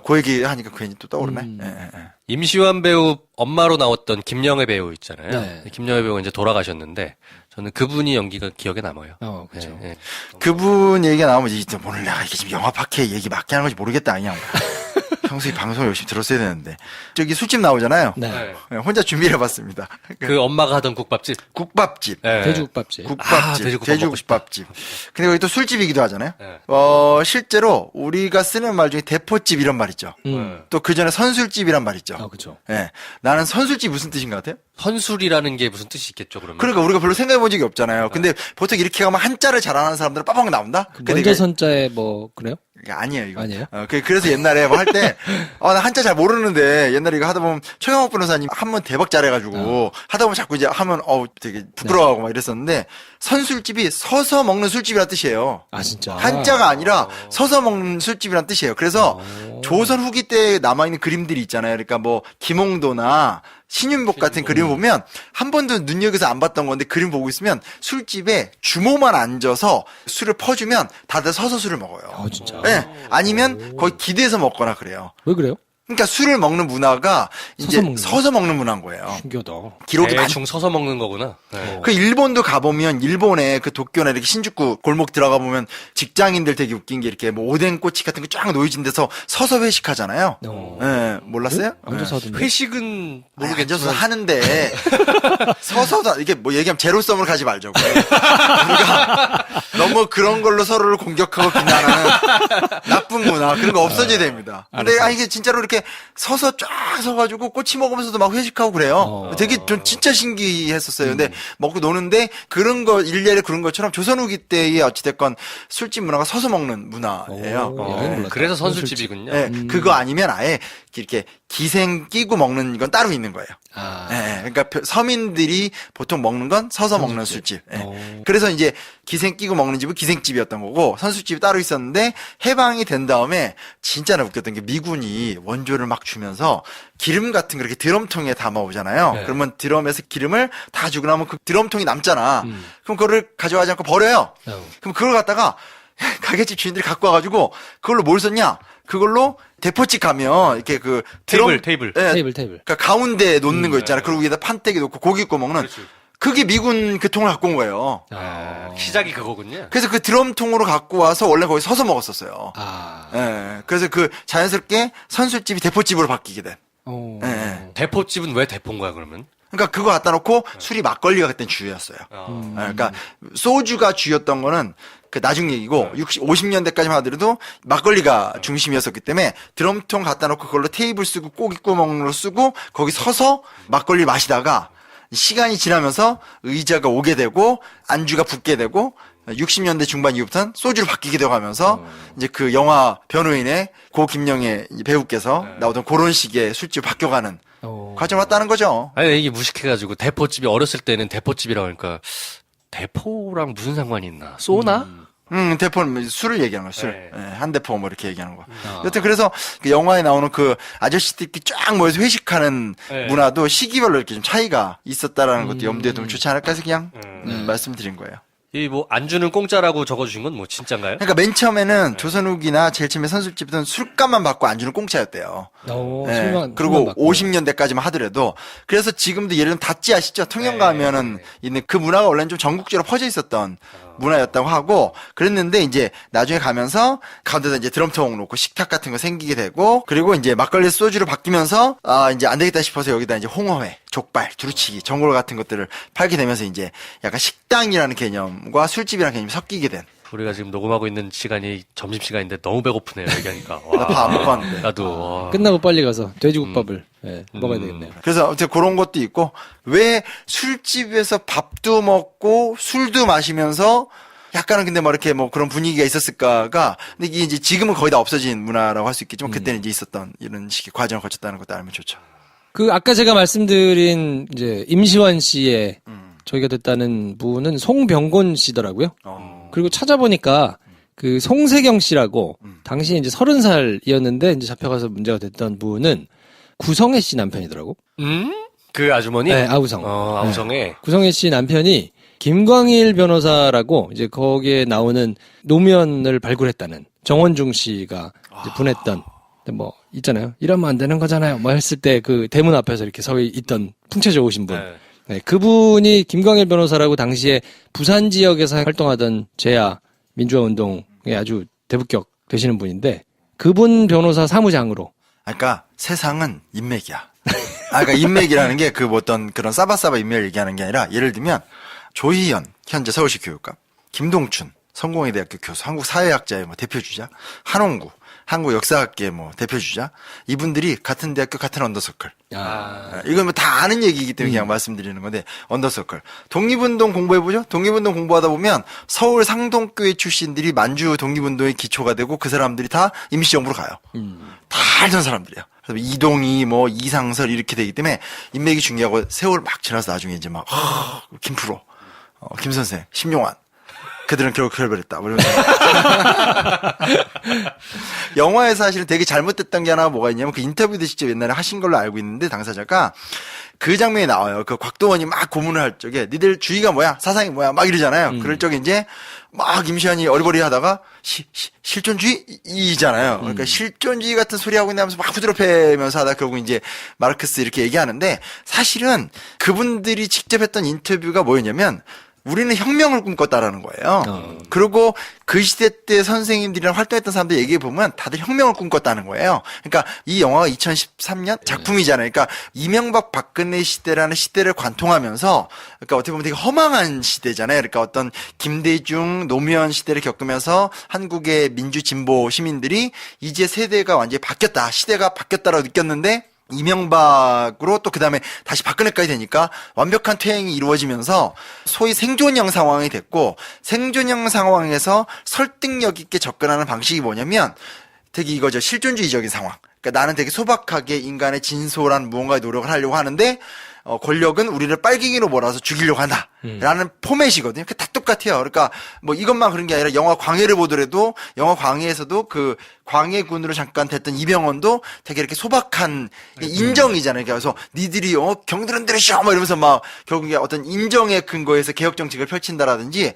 그 얘기 하니까 괜히 또 떠오르네. 임시완 배우 엄마로 나왔던 김영애 배우 있잖아요. 네. 김영애 배우가 이제 돌아가셨는데 저는 그분이 연기가 기억에 남아요. 그렇죠. 예, 예. 그분 얘기가 나오면 이제 오늘 내가 이게 지금 영화 파케 얘기 맞게 하는 건지 모르겠다. 그냥 평소에 방송 열심히 들었어야 되는데 저기 술집 나오잖아요. 네. 혼자 준비를 해봤습니다. 그 엄마가 하던 국밥집. 국밥집. 예. 돼지국밥집. 돼지국밥집. 근데 거기 또 술집이기도 하잖아요. 네. 실제로 우리가 쓰는 말 중에 대포집 이런 말 있죠. 또 그 전에 선술집이란 말 있죠. 그렇죠. 예. 나는 선술집 무슨 뜻인 것 같아요? 선술이라는 게 무슨 뜻이 있겠죠, 그러면? 그러니까 우리가 별로 생각해 본 적이 없잖아요. 근데 보통 이렇게 가면 한자를 잘하는 사람들은 빠방 나온다? 근데 먼저 이게- 선자에 뭐 그래요? 이게 아니에요, 이거. 아니에요? 그래서 옛날에 뭐 할 때, 나 한자 잘 모르는데, 옛날에 이거 하다 보면, 최강욱 변호사님 한 번 대박 잘해가지고, 하다 보면 자꾸 이제 하면, 되게 부끄러워하고 막 이랬었는데, 선술집이 서서 먹는 술집이란 뜻이에요. 아 진짜. 한자가 아니라 서서 먹는 술집이란 뜻이에요. 그래서 조선 후기 때 남아있는 그림들이 있잖아요. 그러니까 뭐, 김홍도나, 신윤복 같은 그림 보면 한 번도 눈여겨서 안 봤던 건데 그림 보고 있으면 술집에 주모만 앉아서 술을 퍼주면 다들 서서 술을 먹어요. 진짜. 네. 아니면 거의 기대서 먹거나 그래요. 왜 그래요? 그러니까 술을 먹는 문화가 이제 서서 먹는 문화인 거예요. 신기하다. 기록이 많. 대충 서서 먹는 거구나. 네. 그 일본도 가보면 일본에 그 도쿄나 이렇게 신주쿠 골목 들어가 보면 직장인들 되게 웃긴 게 이렇게 뭐 오뎅 꼬치 같은 거 쫙 놓여진 데서 서서 회식하잖아요. 네, 몰랐어요? 앉아서 하던데. 회식은 모르겠죠. 모르겠지만 하는데 서서도 이게 뭐 얘기하면 제로섬을 가지 말자고. 우리가 너무 그런 걸로 서로를 공격하고 비난하는 나쁜 문화 그런 거 없어져야 됩니다. 근데 이게 진짜로 이렇게 서서 쫙 서가지고 꼬치 먹으면서도 막 회식하고 그래요. 되게 전 진짜 신기했었어요. 근데 먹고 노는데 그런 거 일례를 그런 것처럼 조선 후기 때의 어찌됐건 술집 문화가 서서 먹는 문화예요. 몰랐다. 그래서 선술집이군요. 네, 그거 아니면 아예 이렇게 기생 끼고 먹는 건 따로 있는 거예요. 아. 네, 그러니까 서민들이 보통 먹는 건 서서 먹는 술집. 네. 그래서 이제 기생 끼고 먹는 집은 기생집이었던 거고 선술집이 따로 있었는데 해방이 된 다음에 진짜 웃겼던 게 미군이 원조를 막 주면서 기름 같은 거 이렇게 드럼통에 담아오잖아요. 네. 그러면 드럼에서 기름을 다 주고 나면 그 드럼통이 남잖아. 그럼 그거를 가져가지 않고 버려요. 그럼 그걸 갖다가 가게집 주인들이 갖고 와가지고 그걸로 뭘 썼냐? 그걸로 대포집 가면 이렇게 그 드럼 테이블. 예, 테이블. 그러니까 가운데 놓는 거 있잖아. 그리고 위에다 판때기 놓고 고기 구워 먹는. 그게 미군 그 통을 갖고 온 거예요. 시작이 그거군요. 그래서 그 드럼통으로 갖고 와서 원래 거기 서서 먹었었어요. 예. 그래서 그 자연스럽게 선술집이 대포집으로 바뀌게 된. 예. 대포집은 왜 대포인 거야, 그러면? 그러니까 그거 갖다 놓고 술이 막걸리가 그땐 주였어요. 예, 그러니까 소주가 주였던 거는 그 나중 얘기고 50년대까지만 하더라도 막걸리가 중심이었었기 때문에 드럼통 갖다 놓고 그걸로 테이블 쓰고 고기 구워 먹는 걸 쓰고 거기 서서 막걸리 마시다가 시간이 지나면서 의자가 오게 되고 안주가 붙게 되고 60년대 중반 이후부터는 소주로 바뀌게 되고 하면서 이제 그 영화 변호인의 고 김영애 배우께서 나오던 그런 식의 술집 바뀌어가는 과정을 왔다는 거죠. 아니, 이게 무식해가지고 대포집이 어렸을 때는 대포집이라고 하니까 대포랑 무슨 상관이 있나? 쏘나? 대포는 술을 얘기하는 거야, 술. 네. 예, 한 대포 뭐 이렇게 얘기하는 거. 여튼 그래서 그 영화에 나오는 그 아저씨들끼리 쫙 모여서 회식하는 네. 문화도 시기별로 이렇게 좀 차이가 있었다라는 것도 염두에 두면 좋지 않을까 해서 그냥 말씀드린 거예요. 이 뭐 안주는 공짜라고 적어주신 건 뭐 진짠가요? 그러니까 맨 처음에는 조선후기나 제일 처음에 선술집은 술값만 받고 안주는 공짜였대요. 예, 그리고 50년대까지만 하더라도 그래서 지금도 예를 들면 다찌 아시죠? 통영 가면은 있는 그 문화가 원래는 좀 전국적으로 퍼져 있었던 문화였다고 하고 그랬는데 이제 나중에 가면서 가운데다 이제 드럼통 놓고 식탁 같은 거 생기게 되고 그리고 이제 막걸리 소주로 바뀌면서 이제 안 되겠다 싶어서 여기다 이제 홍어회, 족발, 두루치기, 전골 같은 것들을 팔게 되면서 이제 약간 식당이라는 개념과 술집이라는 개념이 섞이게 된. 우리가 지금 녹음하고 있는 시간이 점심시간인데 너무 배고프네요, 얘기하니까. 나 밥 안 먹고 왔는데. 나도. 와. 끝나고 빨리 가서 돼지국밥을 먹어야 되겠네요. 그래서 아무튼 그런 것도 있고 왜 술집에서 밥도 먹고 술도 마시면서 약간은 근데 뭐 이렇게 뭐 그런 분위기가 있었을까가 근데 이게 이제 지금은 거의 다 없어진 문화라고 할 수 있겠지만 그때는 이제 있었던 이런 식의 과정을 거쳤다는 것도 알면 좋죠. 그 아까 제가 말씀드린 이제 임시완 씨의 저희가 됐다는 분은 송병곤 씨더라고요. 그리고 찾아보니까 그 송세경 씨라고 당시 이제 30살이었는데 이제 잡혀가서 문제가 됐던 분은 구성애 씨 남편이더라고. 그 아주머니? 네, 아우성. 아우성에. 구성애 씨 남편이 김광일 변호사라고 이제 거기에 나오는 노면을 발굴했다는 정원중 씨가 이제 분했던 근데 뭐 있잖아요. 이러면 안 되는 거잖아요. 뭐 했을 때 그 대문 앞에서 이렇게 서 있던 풍채 좋으신 분. 네, 그분이 김광일 변호사라고 당시에 부산 지역에서 활동하던 제야 민주화 운동에 아주 대북격 되시는 분인데 그분 변호사 사무장으로. 그러니까 세상은 인맥이야. 그러니까 인맥이라는 게 그 어떤 그런 싸바싸바 인맥을 얘기하는 게 아니라 예를 들면 조희연 현재 서울시 교육감, 김동춘 성공회대학교 교수, 한국사회학자의 뭐 대표주자, 한홍구 한국역사학계 뭐 대표주자 이분들이 같은 대학교 같은 언더서클. 이건 뭐 다 아는 얘기이기 때문에 그냥 말씀드리는 건데 언더서클. 독립운동 공부해보죠. 독립운동 공부하다 보면 서울 상동교회 출신들이 만주 독립운동의 기초가 되고 그 사람들이 다 임시정부로 가요. 다 알던 사람들이야. 그래서 이동희 뭐 이상설 이렇게 되기 때문에 인맥이 중요하고 세월 막 지나서 나중에 이제 막 김프로, 김선생, 심용환 그들은 결국 결별했다. 뭐 이러면서. 영화에서 사실은 되게 잘못됐던 게 하나 뭐가 있냐면 그 인터뷰도 직접 옛날에 하신 걸로 알고 있는데 당사자가 그 장면이 나와요. 그 곽도원이 막 고문을 할 적에 니들 주의가 뭐야? 사상이 뭐야? 막 이러잖아요. 그럴 적에 이제 막 임시완이 어리버리 하다가 실존주의이잖아요. 그러니까 실존주의 같은 소리 하고 있나면서 막 후드로 패면서 하다 결국 이제 마르크스 이렇게 얘기하는데 사실은 그분들이 직접 했던 인터뷰가 뭐였냐면 우리는 혁명을 꿈꿨다라는 거예요. 그리고 그 시대 때 선생님들이랑 활동했던 사람들 얘기해 보면 다들 혁명을 꿈꿨다는 거예요. 그러니까 이 영화가 2013년 작품이잖아요. 그러니까 이명박 박근혜 시대라는 시대를 관통하면서 그러니까 어떻게 보면 되게 허망한 시대잖아요. 그러니까 어떤 김대중 노무현 시대를 겪으면서 한국의 민주 진보 시민들이 이제 세대가 완전히 바뀌었다. 시대가 바뀌었다라고 느꼈는데 이명박으로 또 그 다음에 다시 박근혜까지 되니까 완벽한 퇴행이 이루어지면서 소위 생존형 상황이 됐고 생존형 상황에서 설득력 있게 접근하는 방식이 뭐냐면 되게 이거죠. 실존주의적인 상황. 그러니까 나는 되게 소박하게 인간의 진솔한 무언가의 노력을 하려고 하는데 권력은 우리를 빨갱이로 몰아서 죽이려고 한다. 라는 포맷이거든요. 다 똑같아요. 그러니까 뭐 이것만 그런 게 아니라 영화 광해를 보더라도 영화 광해에서도 그 광해군으로 잠깐 됐던 이병헌도 되게 이렇게 소박한 인정이잖아요. 그래서 니들이 경들은 들으셔 뭐 이러면서 막 결국에 어떤 인정의 근거에서 개혁 정책을 펼친다라든지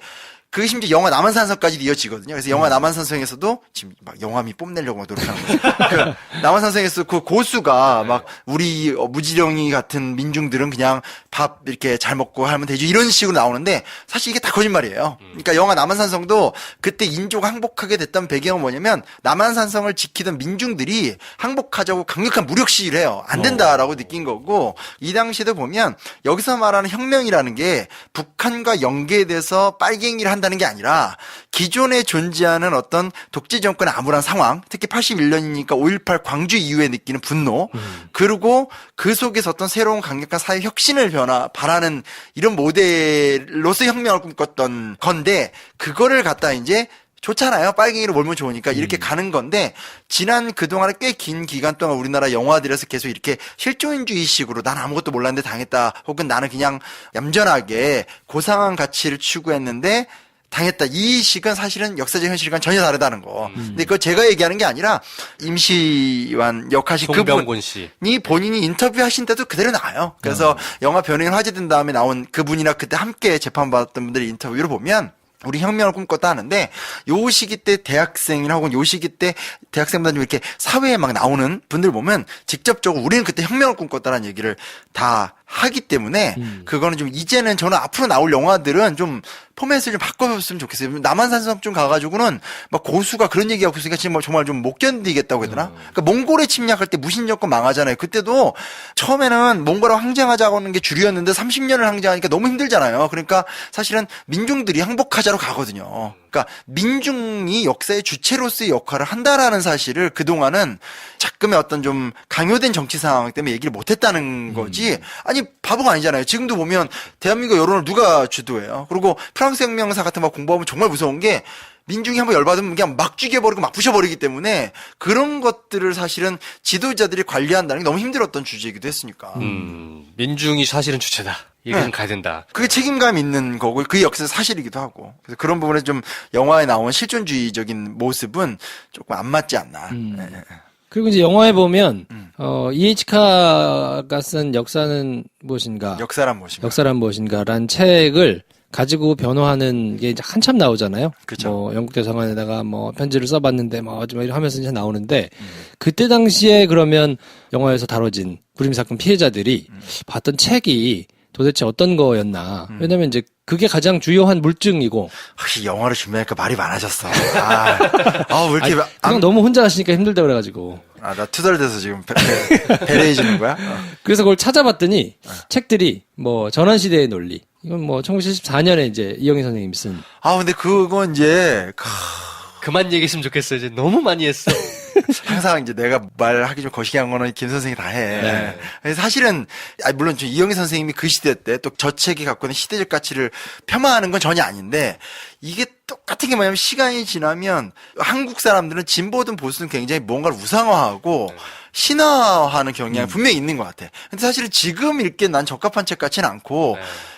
그 심지어 영화 남한산성까지도 이어지거든요. 그래서 영화 남한산성에서도 지금 막 영화미 뽐내려고 막 노력하는 거예요. 그 남한산성에서 그 고수가 막 우리 무지렁이 같은 민중들은 그냥 밥 이렇게 잘 먹고 하면 되죠. 이런 식으로 나오는데 사실 이게 다 거짓말이에요. 그러니까 영화 남한산성도 그때 인조가 항복하게 됐던 배경은 뭐냐면 남한산성을 지키던 민중들이 항복하자고 강력한 무력 시위를 해요. 안 된다라고 느낀 거고 이 당시에도 보면 여기서 말하는 혁명이라는 게 북한과 연계돼서 빨갱이를 한다는 게 아니라 기존에 존재하는 어떤 독재 정권의 암울한 상황, 특히 81년이니까 5.18 광주 이후에 느끼는 분노, 그리고 그 속에서 어떤 새로운 강력한 사회 혁신을 바라는 이런 모델로서 혁명을 꿈꿨던 건데 그거를 갖다 이제 좋잖아요. 빨갱이로 몰면 좋으니까 이렇게 가는 건데 지난 그동안에 꽤 긴 기간 동안 우리나라 영화들에서 계속 이렇게 실존주의식으로 난 아무것도 몰랐는데 당했다. 혹은 나는 그냥 얌전하게 고상한 가치를 추구했는데 당했다. 이 식은 사실은 역사적 현실과는 전혀 다르다는 거. 근데 그거 제가 얘기하는 게 아니라 임시완 역하신 송병곤 씨. 그분이 본인이 인터뷰하신 때도 그대로 나와요. 그래서 영화 변호인 화제된 다음에 나온 그분이나 그때 함께 재판받았던 분들의 인터뷰를 보면 우리 혁명을 꿈꿨다 하는데 요 시기 때 대학생이나 혹은 요 시기 때 대학생보다 좀 이렇게 사회에 막 나오는 분들 보면 직접적으로 우리는 그때 혁명을 꿈꿨다라는 얘기를 다 하기 때문에 그거는 좀 이제는 저는 앞으로 나올 영화들은 좀 포맷을 좀 바꿔줬으면 좋겠어요. 남한산성 좀 가가지고는 막 고수가 그런 얘기하고 있으니까 지금 뭐 정말 좀 못 견디겠다고 해야 되나? 그러니까 몽골에 침략할 때 무신정권 망하잖아요. 그때도 처음에는 몽골하고 항쟁하자고 하는 게 주류였는데 30년을 항쟁하니까 너무 힘들잖아요. 그러니까 사실은 민중들이 항복하자로 가거든요. 그러니까 민중이 역사의 주체로서의 역할을 한다라는 사실을 그동안은 자금의 어떤 좀 강요된 정치 상황 때문에 얘기를 못했다는 거지. 아니 바보가 아니잖아요. 지금도 보면 대한민국 여론을 누가 주도해요. 그리고 프랑스 혁명사 같은 거 공부하면 정말 무서운 게 민중이 한번 열받으면 그냥 막 죽여버리고 막 부셔버리기 때문에 그런 것들을 사실은 지도자들이 관리한다는 게 너무 힘들었던 주제이기도 했으니까. 민중이 사실은 주체다. 이건 가야 된다. 그게 책임감 있는 거고 그 역사의 사실이기도 하고 그래서 그런 부분에 좀 영화에 나온 실존주의적인 모습은 조금 안 맞지 않나. 네. 그리고 이제 영화에 보면 이에이치카가 쓴 역사는 무엇인가, 역사란 무엇인가. 역사란 무엇인가라는 책을 가지고 변호하는 게 이제 한참 나오잖아요. 그쵸. 뭐 영국 대사관에다가 뭐 편지를 써봤는데 뭐 어쩌면 이렇게 하면서 이제 나오는데 그때 당시에 그러면 영화에서 다뤄진 불임 사건 피해자들이 봤던 책이 도대체 어떤 거였나. 왜냐면 이제 그게 가장 주요한 물증이고. 확실히 영화를 준비하니까 말이 많아졌어. 왜 이렇게 그냥 너무 혼자 하시니까 힘들다 그래가지고. 나 투덜대서 지금 배려해주는 거야? 그래서 그걸 찾아봤더니 책들이 뭐 전환시대의 논리. 이건 뭐 1974년에 이제 이영희 선생님이 쓴. 근데 그건 이제 그만 얘기했으면 좋겠어. 이제 너무 많이 했어. 항상 이제 내가 말하기 좀 거시기 한 거는 김 선생이 다 해. 네. 사실은 물론 이영희 선생님이 그 시대 때 또 저 책이 갖고 있는 시대적 가치를 폄하하는 건 전혀 아닌데 이게 똑같은 게 뭐냐면 시간이 지나면 한국 사람들은 진보든 보수든 굉장히 뭔가를 우상화하고 신화화하는 경향이 분명히 있는 것 같아. 근데 사실은 지금 읽기엔 난 적합한 책 같지는 않고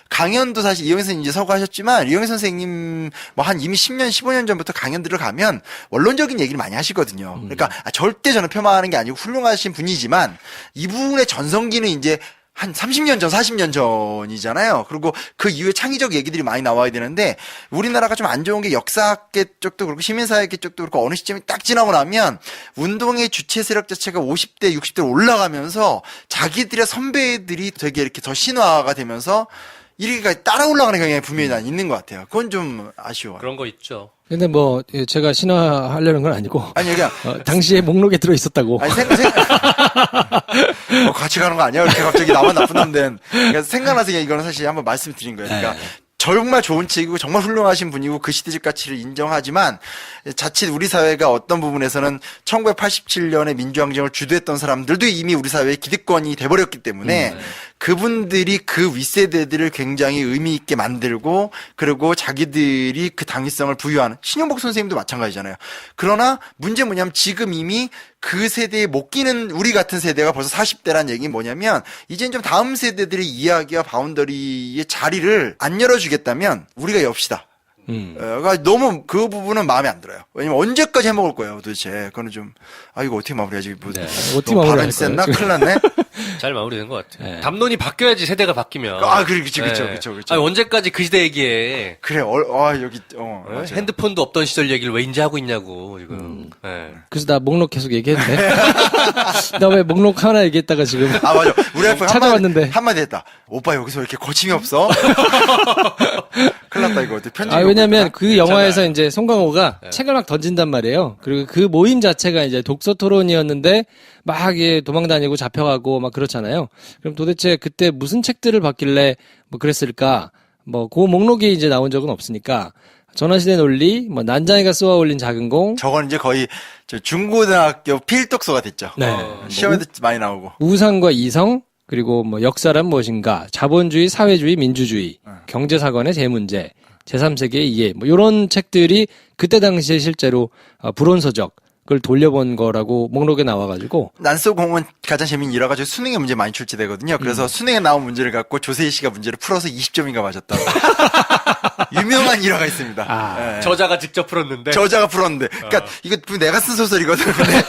강연도 사실 이영희 선생님 이제 서거하셨지만 이영희 선생님 뭐 한 이미 10년, 15년 전부터 강연들을 가면 원론적인 얘기를 많이 하시거든요. 그러니까 절대 저는 폄하하는 게 아니고 훌륭하신 분이지만 이분의 전성기는 이제 한 30년 전, 40년 전이잖아요. 그리고 그 이후에 창의적 얘기들이 많이 나와야 되는데 우리나라가 좀 안 좋은 게 역사학계 쪽도 그렇고 시민사회계 쪽도 그렇고 어느 시점이 딱 지나고 나면 운동의 주체 세력 자체가 50대, 60대로 올라가면서 자기들의 선배들이 되게 이렇게 더 신화가 되면서 이렇게까지 따라 올라가는 경향이 분명히 난 있는 것 같아요. 그건 좀 아쉬워요. 그런 거 있죠. 근데 뭐 제가 신화하려는 건 아니고. 아니 그냥 당시에 목록에 들어 있었다고. 아니 같이 가는 거 아니야? 이렇게 갑자기 나만 나쁜 놈 된. 그러니까 생각나서 그냥 이거는 사실 한번 말씀드린 거예요. 그러니까 정말 좋은 책이고 정말 훌륭하신 분이고 그 시대적 가치를 인정하지만 자칫 우리 사회가 어떤 부분에서는 1987년에 민주항쟁을 주도했던 사람들도 이미 우리 사회의 기득권이 돼버렸기 때문에 그분들이 그 윗세대들을 굉장히 의미 있게 만들고 그리고 자기들이 그 당위성을 부여하는 신영복 선생님도 마찬가지잖아요. 그러나 문제는 뭐냐면 지금 이미 그 세대에 못 끼는 우리 같은 세대가 벌써 40대란 얘기는 뭐냐면 이젠 좀 다음 세대들의 이야기와 바운더리의 자리를 안 열어주겠다면 우리가 엽시다. 그러니까 너무 그 부분은 마음에 안 들어요. 왜냐면 언제까지 해먹을 거예요, 도대체. 그거는 좀, 이거 어떻게 마무리하지? 어떻게 마무리할 셌나? 큰일 났네? 잘 마무리된 것 같아요. 담론이 바뀌어야지 세대가 바뀌면. 그쵸. 아니, 언제까지 그 시대 얘기해. 그래, 여기, 맞아요. 핸드폰도 없던 시절 얘기를 왜 이제 하고 있냐고, 지금. 그래서 나 목록 계속 얘기해도 돼? 나 왜 목록 하나 얘기했다가 지금. 맞아. 우리 와이프 찾아왔는데. 한마디 했다. 오빠 여기서 왜 이렇게 거침이 없어? 큰일 났다, 이거. 편집. 왜냐면 그 영화에서 이제 송강호가 책을 막 던진단 말이에요. 그리고 그 모임 자체가 이제 독서 토론이었는데 막 도망 다니고 잡혀가고 막 그렇잖아요. 그럼 도대체 그때 무슨 책들을 봤길래 뭐 그랬을까? 뭐 그 목록이 이제 나온 적은 없으니까 전환시대 논리, 뭐 난장이가 쏘아 올린 작은 공. 저건 이제 거의 중고등학교 필독서가 됐죠. 네. 시험에도 많이 나오고. 우상과 이성, 그리고 뭐 역사란 무엇인가, 자본주의, 사회주의, 민주주의, 경제사관의 대문제, 제3세계의 이해, 뭐 요런 책들이 그때 당시에 실제로 불온서적 그걸 돌려본 거라고 목록에 나와가지고. 난쏘공은 가장 재미있는 여러 가지 수능의 문제 많이 출제되거든요. 그래서 수능에 나온 문제를 갖고 조세희 씨가 문제를 풀어서 20점인가 맞았다고. 유명한 일화가 있습니다. 네. 저자가 직접 풀었는데. 저자가 풀었는데. 그러니까 이거 내가 쓴 소설이거든. 근데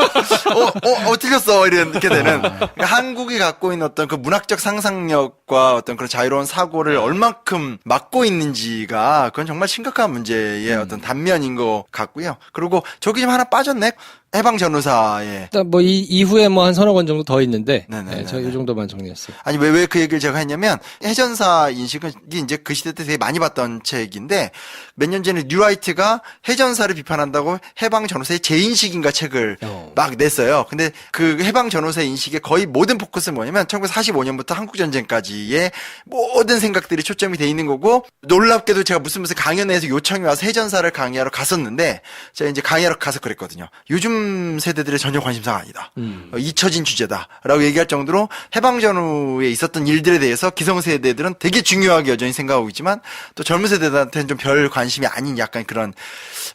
틀렸어. 이렇게 되는. 그러니까 한국이 갖고 있는 어떤 그 문학적 상상력과 어떤 그런 자유로운 사고를 얼만큼 막고 있는지가 그건 정말 심각한 문제의 어떤 단면인 것 같고요. 그리고 저기 좀 하나 빠졌네. 해방 전후사의 일단 뭐 이 이후에 뭐 한 서너 권 정도 더 있는데 네네네네. 네, 저이 정도만 정리했어요. 아니 왜 그 얘기를 제가 했냐면 해전사 인식은 이게 이제 그 시대 때 되게 많이 봤던 책인데 몇 년 전에 뉴라이트가 해전사를 비판한다고 해방 전후사의 재인식인가 책을 막 냈어요. 근데 그 해방 전후사의 인식의 거의 모든 포커스는 뭐냐면 1945년부터 한국 전쟁까지의 모든 생각들이 초점이 돼 있는 거고 놀랍게도 제가 무슨 강연회에서 요청이 와서 해전사를 강의하러 갔었는데 제가 이제 강의하러 가서 그랬거든요. 요즘 세대들의 전혀 관심사가 아니다. 잊혀진 주제다라고 얘기할 정도로 해방 전후에 있었던 일들에 대해서 기성세대들은 되게 중요하게 여전히 생각하고 있지만 또 젊은 세대들한테는 좀 별 관심이 아닌 약간 그런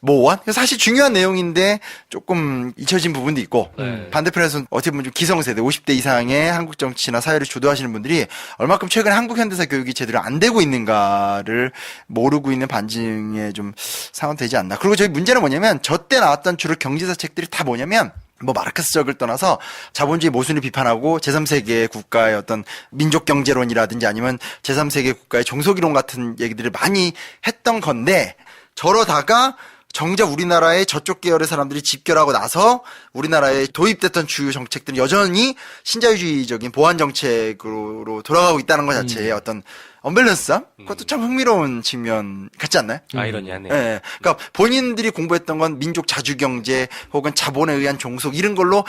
모호한 사실 중요한 내용인데 조금 잊혀진 부분도 있고 반대편에서는 어떻게 보면 좀 기성세대 50대 이상의 한국 정치나 사회를 주도하시는 분들이 얼마큼 최근에 한국 현대사 교육이 제대로 안 되고 있는가를 모르고 있는 반증에 좀 상황되지 않나. 그리고 저희 문제는 뭐냐면 저 때 나왔던 주로 경제사 책들이 다 뭐냐면 뭐 마르크스적을 떠나서 자본주의 모순을 비판하고 제3세계 국가의 어떤 민족 경제론이라든지 아니면 제3세계 국가의 종속이론 같은 얘기들을 많이 했던 건데 저러다가 정작 우리나라의 저쪽 계열의 사람들이 집결하고 나서 우리나라에 도입됐던 주요 정책들은 여전히 신자유주의적인 보완 정책으로 돌아가고 있다는 것 자체에 어떤 언밸런스함? 그것도 참 흥미로운 측면 같지 않나요? 아이러니하네요. 예. 그러니까 본인들이 공부했던 건 민족 자주경제 혹은 자본에 의한 종속 이런 걸로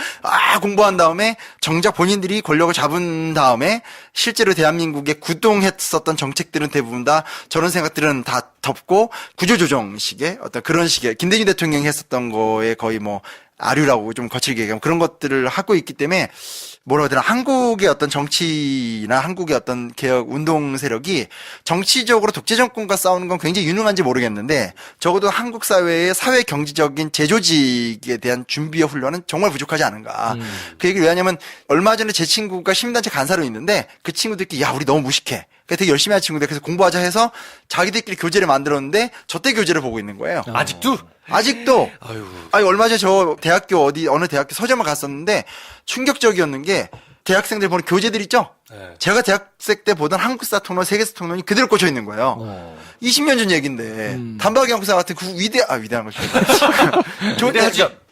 공부한 다음에 정작 본인들이 권력을 잡은 다음에 실제로 대한민국에 구동했었던 정책들은 대부분 다 저런 생각들은 다 덮고 구조조정식의 어떤 그런 식의 김대중 대통령이 했었던 거에 거의 뭐 아류라고 좀 거칠게 얘기하면 그런 것들을 하고 있기 때문에 뭐라고 해야 되나 한국의 어떤 정치나 한국의 어떤 개혁 운동 세력이 정치적으로 독재 정권과 싸우는 건 굉장히 유능한지 모르겠는데 적어도 한국 사회의 사회 경제적인 재조직에 대한 준비와 훈련은 정말 부족하지 않은가. 그 얘기를 왜 하냐면 얼마 전에 제 친구가 시민단체 간사로 있는데 그 친구들끼리 야 우리 너무 무식해. 되게 열심히 한 친구들 그래서 공부하자 해서 자기들끼리 교재를 만들었는데 저 때 교재를 보고 있는 거예요. 아직도 아니 얼마 전에 저 대학교 어느 대학교 서점을 갔었는데 충격적이었는 게 대학생들 보는 교재들 있죠? 네. 제가 대학생 때 보던 한국사 통론, 세계사 통론이 그대로 꽂혀 있는 거예요. 20년 전 얘기인데 단박이 형사 같은 그 위대한 걸 좋은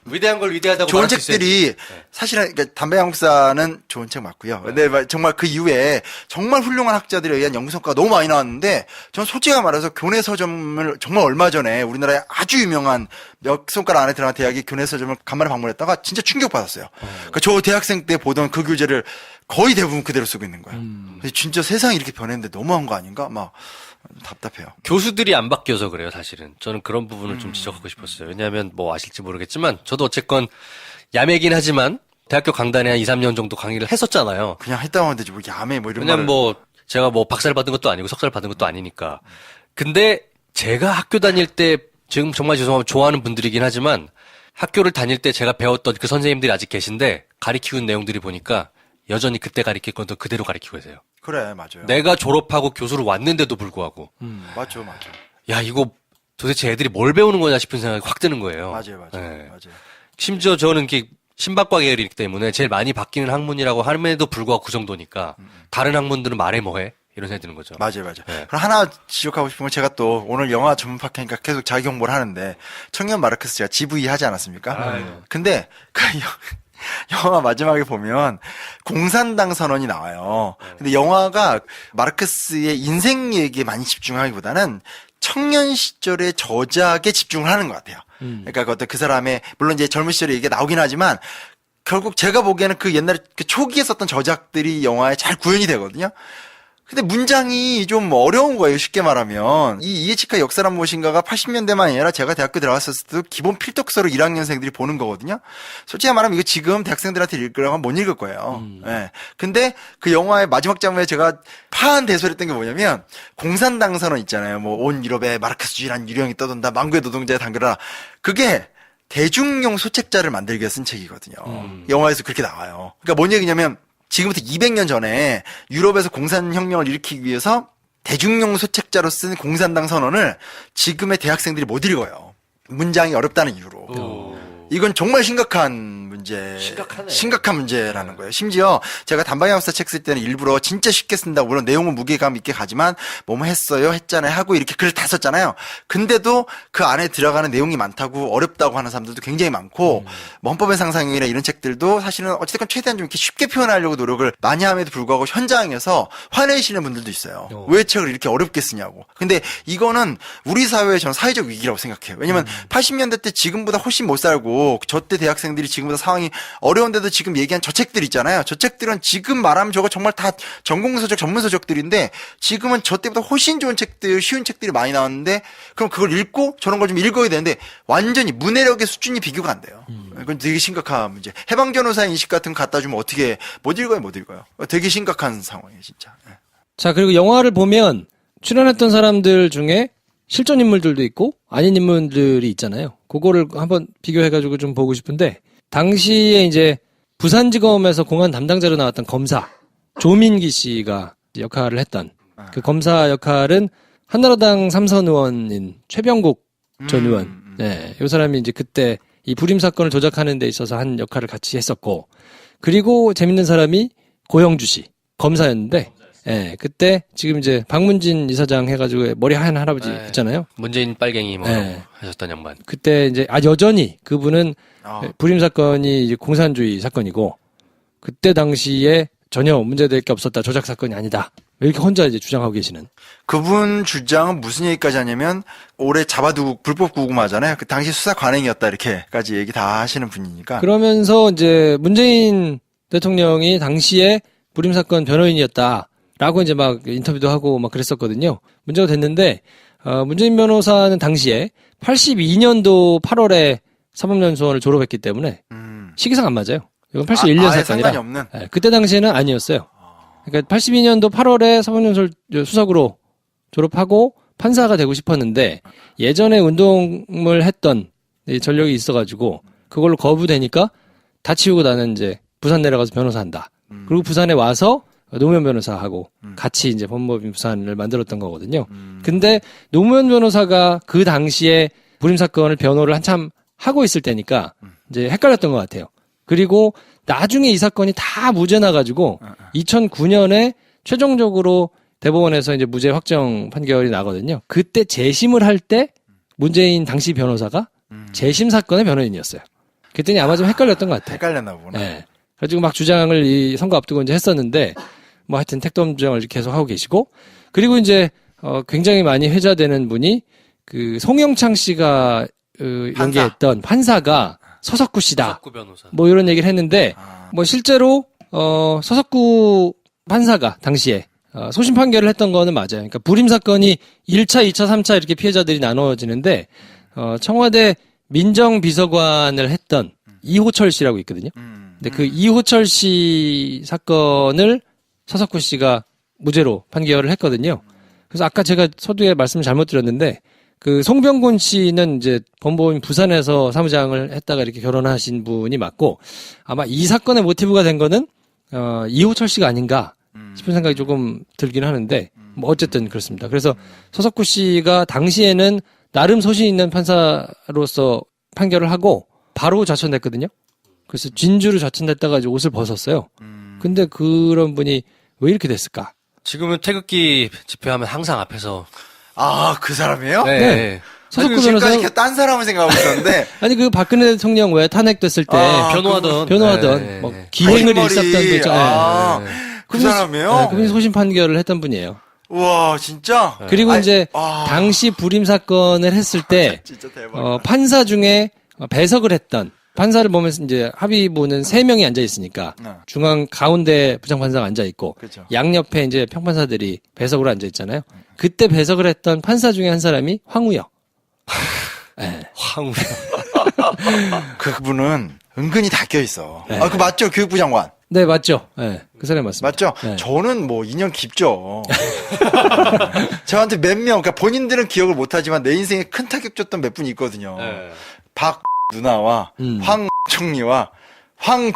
위대한 걸 위대하다고 좋은 말할 수 책들이 있어야지. 사실은 그러니까 담배 한국사는 좋은 책 맞고요. 근데 정말 그 이후에 정말 훌륭한 학자들에 의한 연구 성과가 너무 많이 나왔는데 저는 솔직히 말해서 교내 서점을 정말 얼마 전에 우리나라의 아주 유명한 몇 손가락 안에 들어간 대학의 교내 서점을 간만에 방문했다가 진짜 충격받았어요. 그러니까 저 대학생 때 보던 그 교재를 거의 대부분 그대로 쓰고 있는 거예요. 그래서 진짜 세상이 이렇게 변했는데 너무한 거 아닌가? 막 답답해요. 교수들이 안 바뀌어서 그래요, 사실은. 저는 그런 부분을 좀 지적하고 싶었어요. 왜냐하면 뭐 아실지 모르겠지만 저도 어쨌건 야매긴 하지만 대학교 강단에 한 2, 3년 정도 강의를 했었잖아요. 그냥 했다고 하면 되지 뭐 야매 뭐 이런 왜냐면 말을 뭐 제가 뭐 박사를 받은 것도 아니고 석사를 받은 것도 아니니까. 근데 제가 학교 다닐 때 지금 정말 죄송하면 좋아하는 분들이긴 하지만 학교를 다닐 때 제가 배웠던 그 선생님들이 아직 계신데 가리키는 내용들이 보니까 여전히 그때 가리킬 건 더 그대로 가리키고 계세요. 그래 맞아요. 내가 졸업하고 교수를 왔는데도 불구하고 맞죠. 야 이거 도대체 애들이 뭘 배우는 거냐 싶은 생각이 확 드는 거예요. 맞아요. 네. 맞아요. 심지어 저는 이게 신박과 계열이기 때문에 제일 많이 바뀌는 학문이라고 함에도 불구하고 그 정도니까 다른 학문들은 말해 뭐해 이런 생각이 드는 거죠. 맞아요. 네. 그럼 하나 지적하고 싶은 건 제가 또 오늘 영화 전문 팟캐니까 계속 자기 홍보를 하는데 청년 마르크스 제가 GV 하지 않았습니까? 근데 그 영화 마지막에 보면 공산당 선언이 나와요. 근데 영화가 마르크스의 인생 얘기에 많이 집중하기보다는 청년 시절의 저작에 집중을 하는 것 같아요. 그러니까 어떤 그 사람의 물론 이제 젊은 시절에 이게 나오긴 하지만 결국 제가 보기에는 그 옛날에 그 초기에 썼던 저작들이 영화에 잘 구현이 되거든요. 근데 문장이 좀 어려운 거예요. 쉽게 말하면. 이 이에치카 역사란 무엇인가가 80년대만 아니라 제가 대학교 들어갔었을 때도 기본 필독서로 1학년생들이 보는 거거든요. 솔직히 말하면 이거 지금 대학생들한테 읽으라고 하면 못 읽을 거예요. 예. 근데 그 영화의 마지막 장면에 제가 파한 대소했던 게 뭐냐면 공산당 선언 있잖아요. 뭐 온 유럽에 마르크스주의란 유령이 떠돈다. 망구의 노동자에 담그라. 그게 대중용 소책자를 만들기 위해 쓴 책이거든요. 영화에서 그렇게 나와요. 그러니까 뭔 얘기냐면 지금부터 200년 전에 유럽에서 공산혁명을 일으키기 위해서 대중용 소책자로 쓴 공산당 선언을 지금의 대학생들이 못 읽어요. 문장이 어렵다는 이유로. 이건 정말 심각한 문제. 심각한 문제라는 거예요. 심지어 제가 단방향업사 책 쓸 때는 일부러 진짜 쉽게 쓴다. 물론 내용은 무게감 있게 가지만 뭐뭐 했어요, 했잖아요 하고 이렇게 글을 다 썼잖아요. 근데도 그 안에 들어가는 내용이 많다고 어렵다고 하는 사람들도 굉장히 많고 뭐 헌법의 상상이나 이런 책들도 사실은 어쨌든 최대한 좀 이렇게 쉽게 표현하려고 노력을 많이 함에도 불구하고 현장에서 화내시는 분들도 있어요. 왜 책을 이렇게 어렵게 쓰냐고. 근데 이거는 우리 사회의 저는 사회적 위기라고 생각해요. 왜냐면 80년대 때 지금보다 훨씬 못 살고 저 때 대학생들이 지금보다 상황이 어려운데도 지금 얘기한 저 책들 있잖아요. 저 책들은 지금 말하면 저거 정말 다 전공서적 전문서적들인데 지금은 저 때보다 훨씬 좋은 책들, 쉬운 책들이 많이 나왔는데 그럼 그걸 읽고 저런 걸 좀 읽어야 되는데 완전히 문해력의 수준이 비교가 안 돼요. 이건 되게 심각한 문제. 해방 변호사 인식 같은 거 갖다 주면 어떻게 못 읽어요, 못 읽어요. 되게 심각한 상황이에요, 진짜. 자, 그리고 영화를 보면 출연했던 사람들 중에 실존 인물들도 있고 아닌 인물들이 있잖아요. 그거를 한번 비교해가지고 좀 보고 싶은데 당시에 이제 부산지검에서 공안 담당자로 나왔던 검사 조민기 씨가 역할을 했던 그 검사 역할은 한나라당 3선 의원인 최병국 전 의원. 네, 이 사람이 이제 그때 이 불임 사건을 조작하는 데 있어서 한 역할을 같이 했었고 그리고 재밌는 사람이 고영주 씨 검사였는데 예, 그때 지금 이제 박문진 이사장 해가지고 머리 하얀 할아버지 있잖아요. 문재인 빨갱이 뭐 하셨던 양반. 그때 이제 여전히 그분은 불임 사건이 이제 공산주의 사건이고 그때 당시에 전혀 문제될 게 없었다. 조작 사건이 아니다. 이렇게 혼자 이제 주장하고 계시는. 그분 주장은 무슨 얘기까지 하냐면 올해 잡아두고 불법 구금하잖아요. 그 당시 수사 관행이었다 이렇게까지 얘기 다 하시는 분이니까. 그러면서 이제 문재인 대통령이 당시에 불임 사건 변호인이었다라고 이제 막 인터뷰도 하고 막 그랬었거든요. 문제가 됐는데 문재인 변호사는 당시에 82년도 8월에 사법연수원을 졸업했기 때문에 시기상 안 맞아요. 이건 81년 아예 사건이라. 상관이 없는. 네, 그때 당시에는 아니었어요. 그러니까 82년도 8월에 사법연수원 수석으로 졸업하고 판사가 되고 싶었는데 예전에 운동을 했던 이 전력이 있어가지고 그걸로 거부되니까 다 치우고 나는 이제 부산 내려가서 변호사한다. 그리고 부산에 와서 노무현 변호사하고 같이 이제 법무법인 부산을 만들었던 거거든요. 근데 노무현 변호사가 그 당시에 불임 사건을 변호를 한참 하고 있을 때니까 이제 헷갈렸던 것 같아요. 그리고 나중에 이 사건이 다 무죄 나가지고 2009년에 최종적으로 대법원에서 이제 무죄 확정 판결이 나거든요. 그때 재심을 할 때 문재인 당시 변호사가 재심 사건의 변호인이었어요. 그랬더니 아마 좀 헷갈렸던 것 같아요. 헷갈렸나 보구나. 네. 그래가지고 막 주장을 이 선거 앞두고 이제 했었는데 뭐 하여튼 택덤 주장을 계속 하고 계시고 그리고 이제 굉장히 많이 회자되는 분이 그 송영창 씨가 연기했던 판사가 서석구 씨다. 서석구 변호사. 뭐 이런 얘기를 했는데 뭐 실제로 서석구 판사가 당시에 소심 판결을 했던 거는 맞아요. 그러니까 불임 사건이 1차, 2차, 3차 이렇게 피해자들이 나눠지는데 청와대 민정비서관을 했던 이호철 씨라고 있거든요. 근데 그 이호철 씨 사건을 서석구 씨가 무죄로 판결을 했거든요. 그래서 아까 제가 서두에 말씀을 잘못 드렸는데 그 송병곤 씨는 이제 법무법인 부산에서 사무장을 했다가 이렇게 결혼하신 분이 맞고 아마 이 사건의 모티브가 된 거는 이호철 씨가 아닌가 싶은 생각이 조금 들긴 하는데 뭐 어쨌든 그렇습니다. 그래서 서석구 씨가 당시에는 나름 소신 있는 판사로서 판결을 하고 바로 좌천됐거든요. 그래서 진주로 좌천됐다가 이제 옷을 벗었어요. 근데 그런 분이 왜 이렇게 됐을까? 지금은 태극기 집회하면 항상 앞에서. 그 사람이에요? 네. 네. 서석구 지금까지 변호사 딴 사람을 생각하고 있었는데. 아니 그 박근혜 대통령 왜 탄핵됐을 때 변호하던 네. 뭐 기행을 거짓말이. 일삼던 거죠. 그 사람이에요? 그분이 소신 판결을 했던 분이에요. 우와, 진짜? 그리고 이제 아. 당시 불임 사건을 했을 때 진짜 대박. 판사 중에 배석을 했던 판사를 보면서 이제 합의부는 3명이 앉아 있으니까 중앙 가운데 부장판사가 앉아 있고 그렇죠. 양옆에 이제 평판사들이 배석으로 앉아 있잖아요. 그때 배석을 했던 판사 중에 한 사람이 황우여. 네. 황우. 그분은 은근히 다 껴있어. 네. 그 맞죠? 교육부 장관. 네, 맞죠. 네, 그 사람이 맞습니다. 맞죠? 네. 저는 뭐 인연 깊죠. 저한테 몇 명, 그러니까 본인들은 기억을 못하지만 내 인생에 큰 타격 줬던 몇 분이 있거든요. 박 누나와 황 총리와 황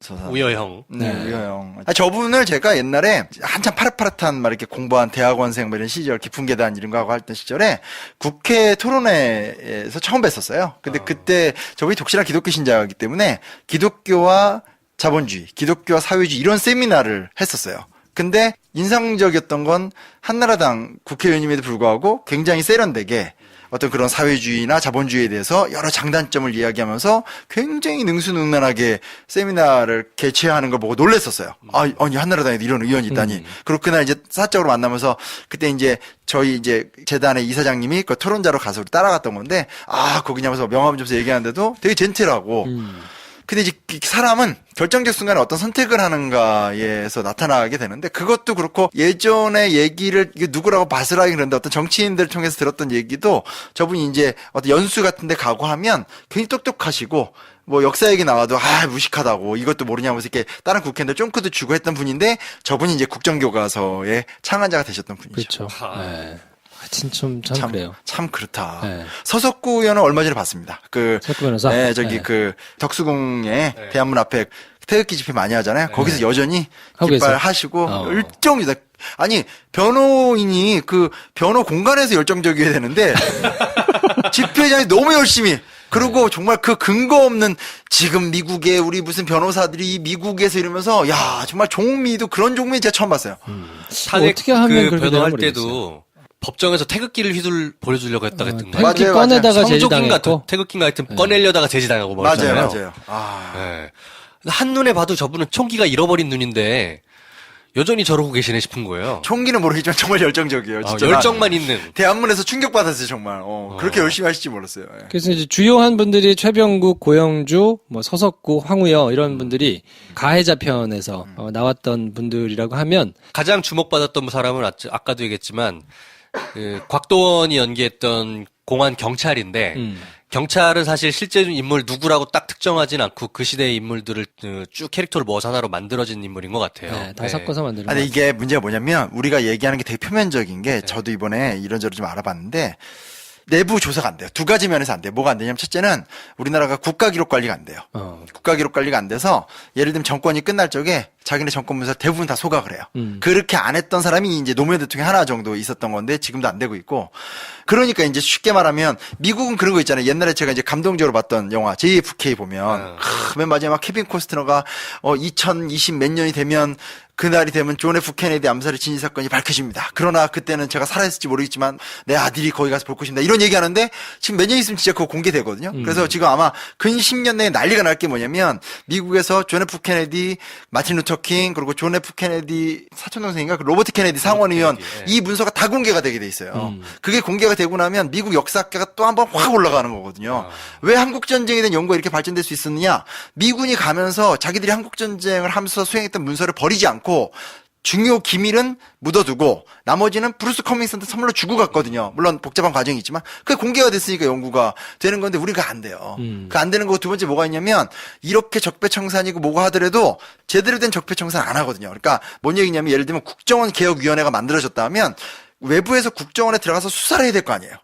서사. 우여형. 네, 우여형. 저분을 제가 옛날에 한참 파릇파릇한 막 이렇게 공부한 대학원생 뭐 이런 시절, 깊은 계단 이런 거 하고 했던 시절에 국회 토론회에서 처음 뵀었어요. 근데 그때 저분이 독실한 기독교 신자이기 때문에 기독교와 자본주의, 기독교와 사회주의 이런 세미나를 했었어요. 근데 인상적이었던 건 한나라당 국회의원임에도 불구하고 굉장히 세련되게 어떤 그런 사회주의나 자본주의에 대해서 여러 장단점을 이야기하면서 굉장히 능수능란하게 세미나를 개최하는 걸 보고 놀랬었어요. 아니, 한나라당에도 이런 의원이 있다니. 그리고 그날 이제 사적으로 만나면서 그때 이제 저희 이제 재단의 이사장님이 그 토론자로 가서 우리 따라갔던 건데, 거기냐면서 명함 주면서 얘기하는데도 되게 젠틀하고, 근데 이제 사람은 결정적 순간에 어떤 선택을 하는가에서 나타나게 되는데 그것도 그렇고 예전의 얘기를 이게 누구라고 봤을 하긴 그런데 어떤 정치인들을 통해서 들었던 얘기도 저분이 이제 어떤 연수 같은 데 가고 하면 굉장히 똑똑하시고 뭐 역사 얘기 나와도 무식하다고 이것도 모르냐면서 이렇게 다른 국회의원들 쫑크도 주고 했던 분인데 저분이 이제 국정교과서의 창안자가 되셨던 분이죠. 그렇죠. 네. 하여튼 참 그래요. 참 그렇다. 네. 서석구 의원은 얼마 전에 봤습니다. 서석구 변호사? 네, 저기 네. 그 덕수궁에 대한문 앞에 태극기 집회 많이 하잖아요. 거기서 여전히 하고 깃발 계세요? 하시고 열정이다. 아니 변호인이 그 변호 공간에서 열정적이어야 되는데 집회장이 너무 열심히. 그리고 정말 그 근거 없는 지금 미국에 우리 무슨 변호사들이 미국에서 이러면서 야 정말 종미도 그런 종미 제가 처음 봤어요. 탄핵 어떻게 하면 그 그렇게 변호할 되나 때도 법정에서 태극기를 보여주려고 했다가 했던데. 태극기 맞아요, 꺼내다가 성조기인가 제지당했고. 태극기인가 하여튼 꺼내려다가 제지당하고 말잖아요. 맞아요. 네. 한눈에 봐도 저분은 총기가 잃어버린 눈인데 여전히 저러고 계시네 싶은 거예요. 총기는 모르겠지만 정말 열정적이에요. 진짜 열정만 있는. 대한문에서 충격받았어요 정말. 그렇게 열심히 하실지 몰랐어요. 예. 그래서 이제 주요한 분들이 최병국, 고영주, 뭐 서석구, 황우여 이런 분들이 가해자 편에서 나왔던 분들이라고 하면 가장 주목받았던 사람은 아까도 얘기했지만 그 곽도원이 연기했던 공안 경찰인데 경찰은 사실 실제 인물 누구라고 딱 특정하진 않고 그 시대의 인물들을 쭉 캐릭터를 모아서 하나로 만들어진 인물인 것 같아요. 네, 다 섞어서 만드는 아니 거 이게 문제가 뭐냐면 우리가 얘기하는 게 되게 표면적인 게 저도 이번에 이런저런 좀 알아봤는데 내부 조사가 안 돼요. 두 가지 면에서 안 돼요. 뭐가 안 되냐면 첫째는 우리나라가 국가기록 관리가 안 돼요. 국가기록 관리가 안 돼서 예를 들면 정권이 끝날 적에 자기네 정권 문서 대부분 다 소각을 해요. 그렇게 안 했던 사람이 이제 노무현 대통령 하나 정도 있었던 건데 지금도 안 되고 있고 그러니까 이제 쉽게 말하면 미국은 그런 거 있잖아요. 옛날에 제가 이제 감동적으로 봤던 영화 JFK 보면 맨 마지막 케빈 코스트너가 2020 몇 년이 되면 그날이 되면 존 F 케네디 암살의 진실 사건이 밝혀집니다. 그러나 그때는 제가 살아있을지 모르겠지만 내 아들이 거기 가서 볼 것입니다. 이런 얘기하는데 지금 몇 년 있으면 진짜 그거 공개되거든요. 그래서 지금 아마 근 10년 내에 난리가 날 게 뭐냐면 미국에서 존 F 케네디, 마틴 루터 킹 그리고 존 F 케네디 사촌동생인가 그 로버트 케네디 상원의원 이 문서가 다 공개가 되게 돼 있어요. 그게 공개가 되고 나면 미국 역사학계가 또 한 번 확 올라가는 거거든요. 왜 한국전쟁에 대한 연구가 이렇게 발전될 수 있었느냐? 미군이 가면서 자기들이 한국전쟁을 하면서 수행했던 문서를 버리지 않고 중요 기밀은 묻어두고 나머지는 브루스 커밍슨한테 선물로 주고 갔거든요. 물론 복잡한 과정이 있지만 그게 공개가 됐으니까 연구가 되는 건데 우리가 안 돼요. 그 안 되는 거 두 번째 뭐가 있냐면 이렇게 적폐청산이고 뭐가 하더라도 제대로 된 적폐청산 안 하거든요. 그러니까 뭔 얘기냐면 예를 들면 국정원 개혁위원회가 만들어졌다면 외부에서 국정원에 들어가서 수사를 해야 될 거 아니에요.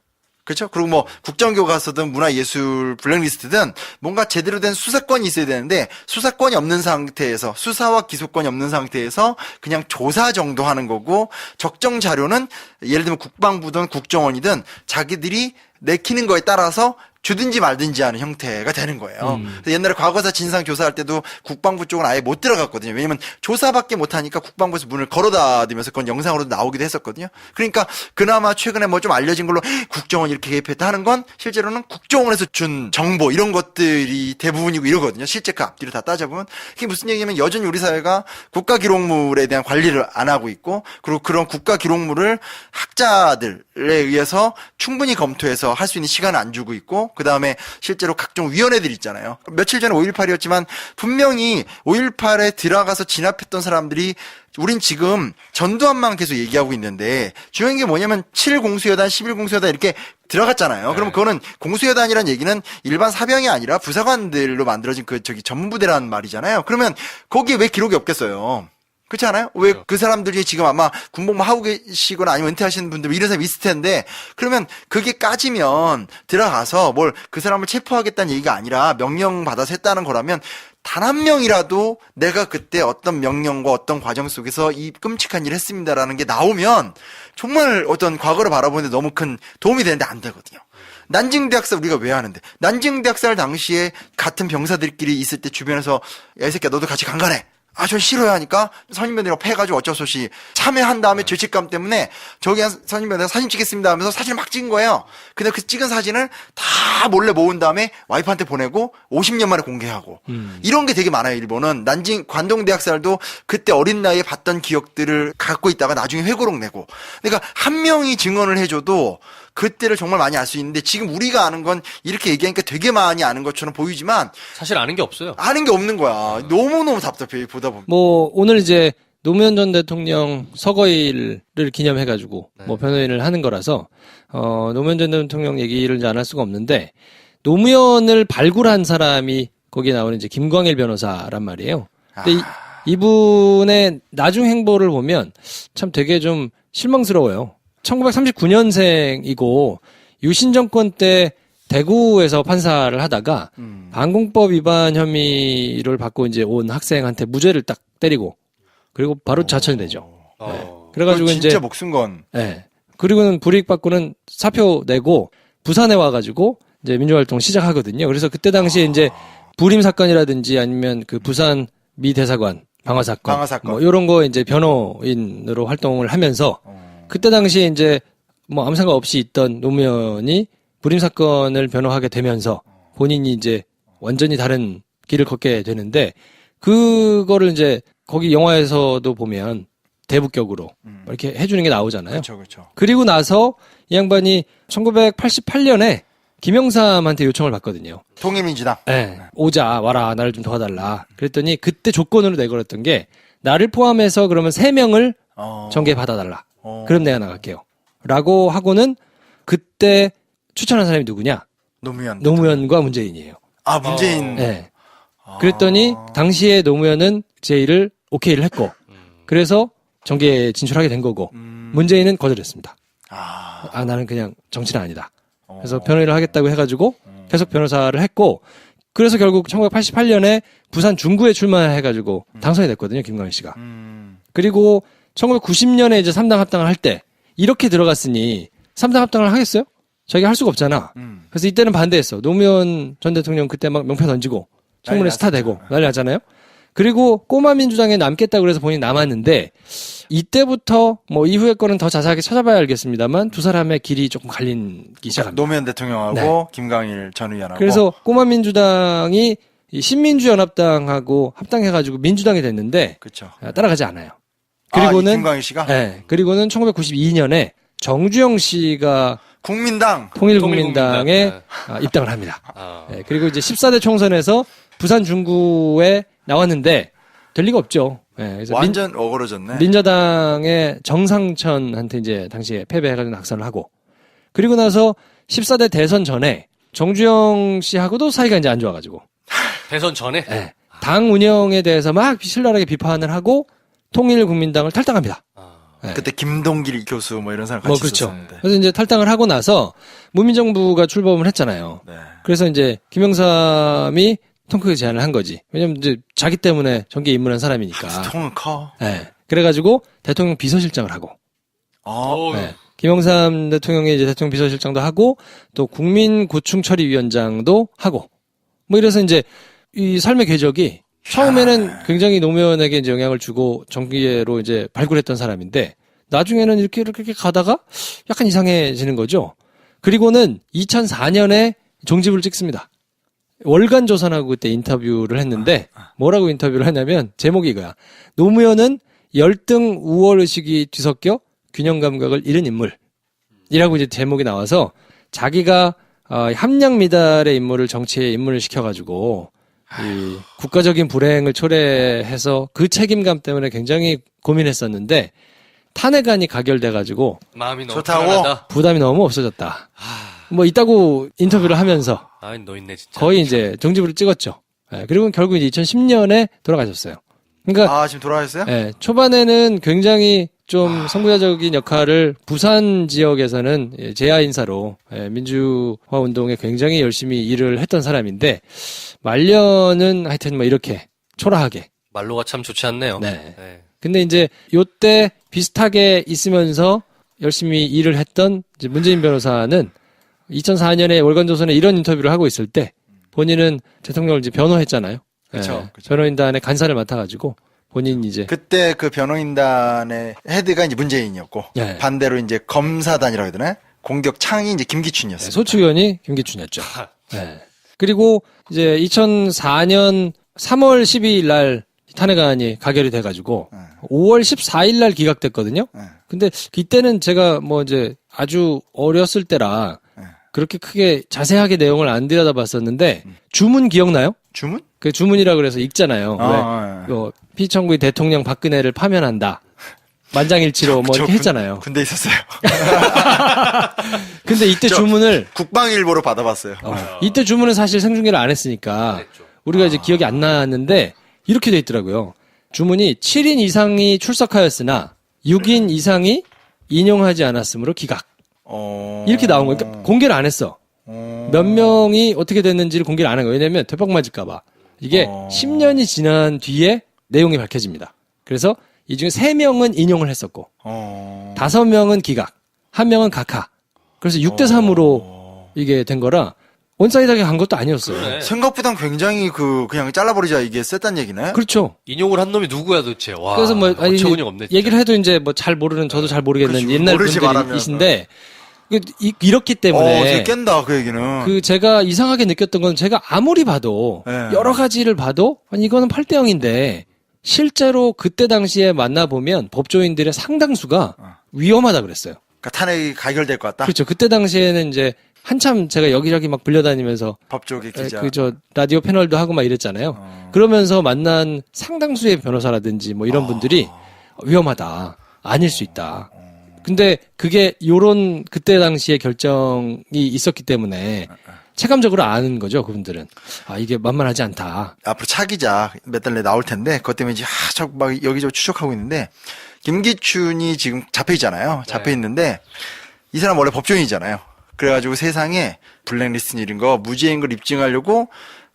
그렇죠? 그리고 뭐 국정교과서든 문화예술 블랙리스트든 뭔가 제대로 된 수사권이 있어야 되는데 수사권이 없는 상태에서 수사와 기소권이 없는 상태에서 그냥 조사 정도 하는 거고 적정 자료는 예를 들면 국방부든 국정원이든 자기들이 내키는 거에 따라서 주든지 말든지 하는 형태가 되는 거예요. 옛날에 과거사 진상 조사할 때도 국방부 쪽은 아예 못 들어갔거든요. 왜냐면 조사밖에 못하니까 국방부에서 문을 걸어 닫으면서 그건 영상으로도 나오기도 했었거든요. 그러니까 그나마 최근에 뭐 좀 알려진 걸로 국정원 이렇게 개입했다 하는 건 실제로는 국정원에서 준 정보 이런 것들이 대부분이고 이러거든요. 실제 그 앞뒤를 다 따져보면 그게 무슨 얘기냐면 여전히 우리 사회가 국가기록물에 대한 관리를 안 하고 있고 그리고 그런 국가기록물을 학자들에 의해서 충분히 검토해서 할 수 있는 시간을 안 주고 있고 그 다음에 실제로 각종 위원회들 있잖아요. 며칠 전에 5.18이었지만 분명히 5.18에 들어가서 진압했던 사람들이 우린 지금 전두환만 계속 얘기하고 있는데 중요한 게 뭐냐면 7공수여단, 11공수여단 이렇게 들어갔잖아요. 그러면 그거는 공수여단이라는 얘기는 일반 사병이 아니라 부사관들로 만들어진 전문부대라는 말이잖아요. 그러면 거기에 왜 기록이 없겠어요? 그렇지 않아요? 왜 그 사람들이 지금 아마 군복무 하고 계시거나 아니면 은퇴하시는 분들 이런 사람이 있을 텐데 그러면 그게 까지면 들어가서 뭘 그 사람을 체포하겠다는 얘기가 아니라 명령 받아서 했다는 거라면 단 한 명이라도 내가 그때 어떤 명령과 어떤 과정 속에서 이 끔찍한 일을 했습니다라는 게 나오면 정말 어떤 과거를 바라보는데 너무 큰 도움이 되는데 안 되거든요. 난징대학살 우리가 왜 하는데? 난징대학살 당시에 같은 병사들끼리 있을 때 주변에서 야, 이 새끼야 너도 같이 강간해. 아, 저 싫어요 하니까 선임병들이랑 패가지고 어쩔 수 없이 참여한 다음에 죄책감 때문에 저기 선임병 내가 사진 찍겠습니다 하면서 사진을 막 찍은 거예요. 근데 그 찍은 사진을 다 몰래 모은 다음에 와이프한테 보내고 50년 만에 공개하고 이런 게 되게 많아요. 일본은 난징 관동대학살도 그때 어린 나이에 봤던 기억들을 갖고 있다가 나중에 회고록 내고 그러니까 한 명이 증언을 해줘도 그때를 정말 많이 알 수 있는데 지금 우리가 아는 건 이렇게 얘기하니까 되게 많이 아는 것처럼 보이지만 사실 아는 게 없어요. 아는 게 없는 거야. 너무너무 답답해 보다 보면. 뭐 오늘 이제 노무현 전 대통령 서거일을 기념해가지고 뭐 변호인을 하는 거라서 노무현 전 대통령 얘기를 이제 안 할 수가 없는데 노무현을 발굴한 사람이 거기에 나오는 이제 김광일 변호사란 말이에요. 근데 이분의 나중 행보를 보면 참 되게 좀 실망스러워요. 1939년생이고 유신 정권 때 대구에서 판사를 하다가 방공법 위반 혐의를 받고 이제 온 학생한테 무죄를 딱 때리고 그리고 바로 자천이 되죠. 네. 그래가지고 진짜 이제 목숨 건. 네. 그리고는 불이익 받고는 사표 내고 부산에 와가지고 이제 민주활동 시작하거든요. 그래서 그때 당시에 이제 불임 사건이라든지 아니면 그 부산 미 대사관 방화 사건, 뭐 이런 거 이제 변호인으로 활동을 하면서 그때 당시에 이제 뭐 아무 생각 없이 있던 노무현이 불임 사건을 변호하게 되면서 본인이 이제 완전히 다른 길을 걷게 되는데 그거를 이제 거기 영화에서도 보면 대북격으로 이렇게 해주는 게 나오잖아요. 그렇죠, 그렇죠. 그리고 나서 이 양반이 1988년에 김영삼한테 요청을 받거든요. 통일민주당. 네. 오자 와라 나를 좀 도와달라. 그랬더니 그때 조건으로 내걸었던 게 나를 포함해서 그러면 3명을 정계 받아달라. 그럼 내가 나갈게요. 라고 하고는 그때 추천한 사람이 누구냐? 노무현과 문재인이에요. 아, 문재인. 네. 그랬더니 당시에 노무현은 제의를 오케이를 했고 그래서 정계에 진출하게 된 거고 문재인은 거절했습니다. 나는 그냥 정치는 아니다. 그래서 변호인을 하겠다고 해가지고 계속 변호사를 했고 그래서 결국 1988년에 부산 중구에 출마해가지고 당선이 됐거든요. 김광일 씨가. 그리고 1990년에 이제 3당 합당을 할 때 이렇게 들어갔으니 3당 합당을 하겠어요? 자기가 할 수가 없잖아. 그래서 이때는 반대했어. 노무현 전 대통령 그때 막 명패 던지고 청문회 스타 되고 난리 났잖아요. 그리고 꼬마 민주당에 남겠다고 그래서 본인이 남았는데 이때부터 뭐 이후의 거는 더 자세하게 찾아봐야 알겠습니다만 두 사람의 길이 조금 갈리기 시작합니다. 노무현 대통령하고 네. 김광일 전 의원하고. 그래서 꼬마 민주당이 이 신민주연합당하고 합당해가지고 민주당이 됐는데 그렇죠. 따라가지 않아요. 그리고는 김광일 씨가 네. 그리고는 1992년에 정주영 씨가 국민당 통일국민당에 입당을 합니다. 네. 그리고 이제 14대 총선에서 부산 중구에 나왔는데 될 리가 없죠. 네. 그래서 완전 어그러졌네. 민자당의 정상천한테 이제 당시에 패배해가지고 낙선을 하고 그리고 나서 14대 대선 전에 정주영 씨하고도 사이가 이제 안 좋아가지고 대선 전에 네. 당 운영에 대해서 막 신랄하게 비판을 하고 통일국민당을 탈당합니다. 네. 그때 김동길 교수 뭐 이런 사람 같이 뭐 그렇죠. 있었는데. 그래서 이제 탈당을 하고 나서 문민정부가 출범을 했잖아요. 네. 그래서 이제 김영삼이 통크에 제안을 한 거지. 왜냐면 이제 자기 때문에 정계에 입문한 사람이니까. 통은 커. 네. 그래가지고 대통령 비서실장을 하고. 네. 김영삼 대통령이 이제 대통령 비서실장도 하고 또 국민고충처리위원장도 하고. 뭐 이래서 이제 이 삶의 궤적이 처음에는 굉장히 노무현에게 이제 영향을 주고 정계로 이제 발굴했던 사람인데 나중에는 이렇게 가다가 약간 이상해지는 거죠. 그리고는 2004년에 종집을 찍습니다. 월간조선하고 그때 인터뷰를 했는데 뭐라고 인터뷰를 하냐면 제목이 이거야. 노무현은 열등 우월의식이 뒤섞여 균형 감각을 잃은 인물이라고 이제 제목이 나와서 자기가 함량 미달의 인물을 정치에 입문을 시켜가지고 이 국가적인 불행을 초래해서 그 책임감 때문에 굉장히 고민했었는데 탄핵안이 가결돼가지고 마음이 너무 좋다고? 편하다. 부담이 너무 없어졌다. 뭐 있다고 인터뷰를 하면서 너 있네 진짜. 거의 이제 종지부를 찍었죠. 예, 그리고 결국 이제 2010년에 돌아가셨어요. 그러니까 지금 돌아가셨어요? 예, 초반에는 굉장히 좀 선구자적인 역할을 부산 지역에서는 제야 인사로 민주화 운동에 굉장히 열심히 일을 했던 사람인데 말년은 하여튼 뭐 이렇게 초라하게. 말로가 참 좋지 않네요. 네. 근데 이제 요때 비슷하게 있으면서 열심히 일을 했던 이제 문재인 변호사는 2004년에 월간조선에 이런 인터뷰를 하고 있을 때 본인은 대통령을 이제 변호했잖아요. 그쵸. 변호인단의 간사를 맡아가지고 본인 이제 그때 그 변호인단의 헤드가 이제 문재인이었고 네. 반대로 이제 검사단이라고 해야 되나? 공격 창이 이제 김기춘이었어요. 소추위원이 김기춘이었죠. 네. 그리고 이제 2004년 3월 12일 날 탄핵안이 가결이 돼가지고 5월 14일 날 기각됐거든요. 근데 이때는 제가 뭐 이제 아주 어렸을 때라 그렇게 크게 자세하게 내용을 안 들여다봤었는데 주문 기억나요? 주문? 그 주문이라 그래서 읽잖아요. 아, 왜 피청구의 대통령 박근혜를 파면한다. 만장일치로 뭐 이렇게 했잖아요. 군대 있었어요. 근데 이때 저- 주문을 국방일보로 받아봤어요. 이때 주문은 사실 생중계를 안 했으니까 우리가 이제 기억이 안 나는데 이렇게 돼 있더라고요. 주문이 7인 이상이 출석하였으나 6인 이상이 인용하지 않았으므로 기각. 이렇게 나온 거예요. 그러니까 공개를 안 했어. 몇 명이 어떻게 됐는지를 공개를 안 한 거예요. 왜냐면 대박 맞을까봐. 이게 10년이 지난 뒤에 내용이 밝혀집니다. 그래서 이 중에 3명은 인용을 했었고 5명은 기각, 1명은 각하. 그래서 6대3으로 이게 된 거라 원사이드하게 간 것도 아니었어요. 그러네. 생각보단 굉장히 그냥 잘라버리자 이게 셌단 얘기네. 그렇죠. 인용을 한 놈이 누구야 도대체. 와. 그래서 뭐 아니, 어처구니가 없네. 진짜. 얘기를 해도 이제 뭐 잘 모르는 저도 잘 모르겠는 그렇지, 옛날 모르지 말하면. 분들이신데 이렇기 때문에 되게 깬다 그 얘기는. 그 제가 이상하게 느꼈던 건 제가 아무리 봐도 네. 여러 가지를 봐도 아니 이거는 8대 0인데 실제로 그때 당시에 만나보면 법조인들의 상당수가 위험하다 그랬어요. 그러니까 탄핵이 가결될 것 같다. 그렇죠. 그때 당시에는 이제 한참 제가 여기저기 막 불려다니면서 법조계 기자. 그 라디오 패널도 하고 막 이랬잖아요. 그러면서 만난 상당수의 변호사라든지 뭐 이런 분들이 위험하다. 아닐 수 있다. 근데 그게 요런 그때 당시에 결정이 있었기 때문에 체감적으로 아는 거죠, 그분들은. 아, 이게 만만하지 않다. 앞으로 차 기자 몇 달 내에 나올 텐데 그것 때문에 이제 막 여기저기 추적하고 있는데 김기춘이 지금 잡혀 있잖아요. 잡혀 있는데 이 사람 원래 법조인이잖아요. 그래가지고 세상에 블랙리스트 이런 거 무죄인 걸 입증하려고